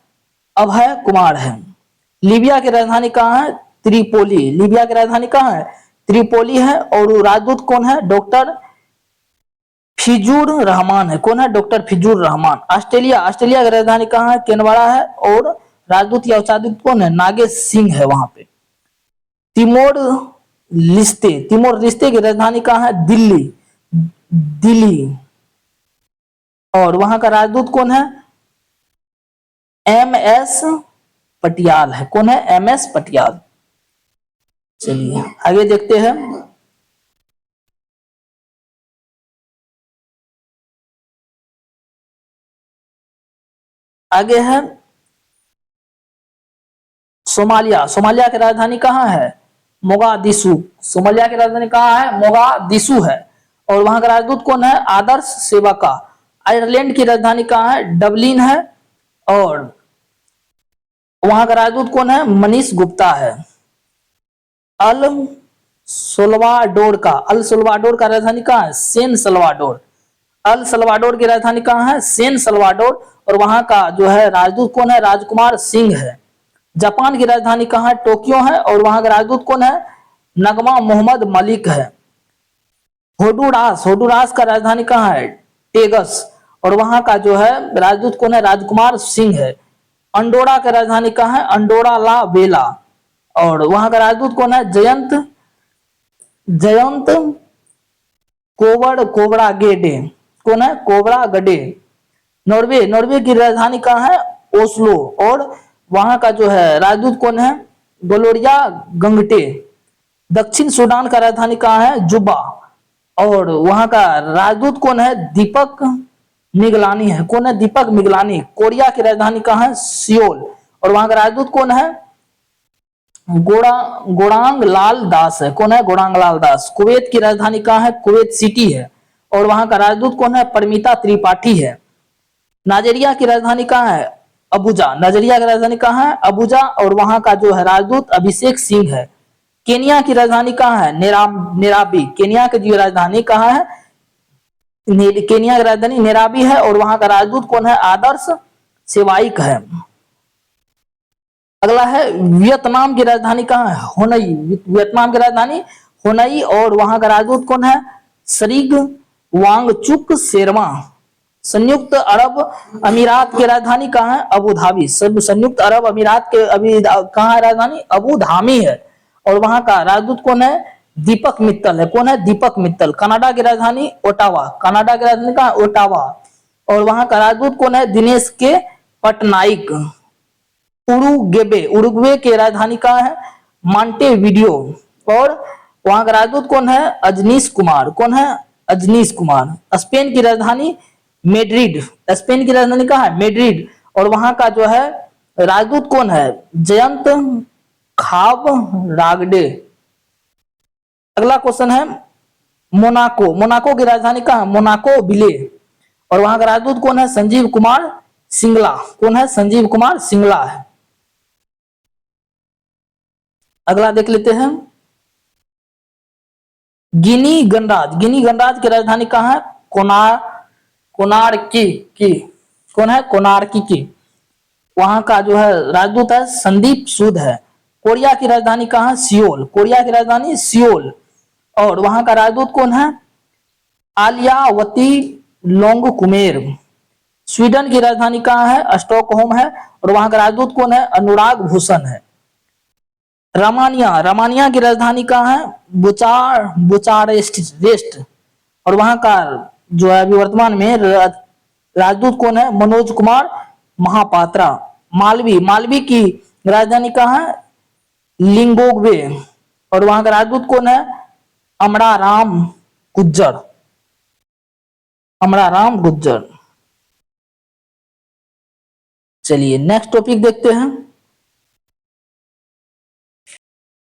अभय कुमार है। लीबिया की राजधानी कहाँ है? त्रिपोली। लीबिया की राजधानी कहाँ है? त्रिपोली है। और राजदूत कौन है? डॉक्टर फिजूर रहमान है। कौन है? डॉक्टर फिजूर रहमान। ऑस्ट्रेलिया की राजधानी कहाँ है? कैनबरा है। और राजदूत या उच्चायुक्त कौन है? नागेश सिंह है वहां पे। तिमोर लिस्ते, तिमोर लिस्ते की राजधानी कहाँ है? दिल्ली, दिल्ली। और वहां का राजदूत कौन है? MS पटियाल है। कौन है? MS पटियाल। चलिए आगे देखते हैं। आगे है सोमालिया। सोमालिया की राजधानी कहाँ है? मोगादिशु। सोमालिया की राजधानी कहाँ है? मोगादिशु है। और वहां का राजदूत कौन है? आदर्श सेवका। आयरलैंड की राजधानी कहाँ है? डबलिन है। और वहां का राजदूत कौन है? मनीष गुप्ता है। अल अल सल्वाडोर का राजधानी कहाँ है? सेन सल्वाडोर। अल सल्वाडोर की राजधानी कहाँ है? सेन सल्वाडोर। और वहां का जो है राजदूत कौन है? राजकुमार सिंह है। जापान की राजधानी कहाँ है? टोक्यो है। और वहां का राजदूत कौन है? नगमा मोहम्मद मलिक है। होडुरास का राजधानी कहाँ है? टेगस। और वहां का जो है राजदूत कौन है? राजकुमार सिंह है। अंडोरा की राजधानी कहाँ है? अंडोरा ला वेला। और वहां का राजदूत कौन है? जयंत जयंत कोबरा गेडे। कौन है? कोबरा गडे। नॉर्वे, नॉर्वे की राजधानी कहाँ है? ओस्लो। और वहां का जो है राजदूत कौन है? ग्लोरिया गंगटे। दक्षिण सूडान का राजधानी कहाँ है? जुबा। और वहां का राजदूत कौन है? दीपक मिगलानी है। कौन है? दीपक मिगलानी। कोरिया की राजधानी कहाँ है? सियोल। और वहां का राजदूत कौन है? गोड़ांग लाल दास है। कौन है? गोड़ांग लाल दास। कुवैत की राजधानी कहाँ है? कुवैत सिटी है। और वहां का राजदूत कौन है? परमिता त्रिपाठी है। नाइजीरिया की राजधानी कहाँ है? अबुजा। नाइजीरिया की राजधानी कहाँ है? अबुजा। और वहां का जो है राजदूत अभिषेक सिंह है। केनिया की राजधानी कहाँ है? नेराबी। केनिया की जो राजधानी कहाँ है? केनिया की राजधानी नेराबी है। और वहां का राजदूत कौन है? आदर्श सेवाइक है। अगला है वियतनाम की राजधानी कहाँ है? होनई। वियतनाम की राजधानी होनई। और वहां का राजदूत कौन है? सरीग वांगचुक शेरमा। संयुक्त अरब अमीरात की राजधानी कहाँ है? Abu Dhabi. संयुक्त अरब अमीरात के अभी कहाँ है राजधानी? अबू धाबी है। और वहां का राजदूत कौन है? दीपक मित्तल है। कौन है? दीपक मित्तल। कनाडा की राजधानी ओटावा। कनाडा की राजधानी कहाँ? ओटावा। और वहां का राजदूत कौन है? दिनेश के पटनायक। उरुग्वे की राजधानी कहाँ है? मांटेविडियो। और वहां का राजदूत कौन है? अजनीश कुमार। कौन है? अजनीश कुमार। स्पेन की राजधानी मेड्रिड। स्पेन की राजधानी कहाँ है? मेड्रिड। और वहां का जो है राजदूत कौन है? जयंत खाब रागडे। अगला क्वेश्चन है मोनाको। मोनाको की राजधानी कहाँ है? मोनाको बिले। और वहां का राजदूत कौन है? संजीव कुमार सिंगला। कौन है? संजीव कुमार सिंगला है। अगला देख लेते हैं गिनी गणराज्य। गिनी गणराज्य की राजधानी कहाँ है? कोनार्की की। कौन है? कोनार्की की। वहां का जो है राजदूत है संदीप सूद है। कोरिया की राजधानी कहाँ है? सियोल। कोरिया की राजधानी सियोल। और वहां का राजदूत कौन है? आलियावती लोंग कुमेर। स्वीडन की राजधानी कहाँ है? स्टॉकहोम है। और वहां का राजदूत कौन है? अनुराग भूषण है। रोमानिया की राजधानी कहाँ है? बुचारेस्ट। और वहां का जो है अभी वर्तमान में राजदूत कौन है? मनोज कुमार महापात्रा। मालवी की राजधानी कहाँ है? लिंगोग्वे। और वहां का राजदूत कौन है? अमराराम गुज्जर। अमराराम गुज्जर। चलिए नेक्स्ट टॉपिक देखते हैं।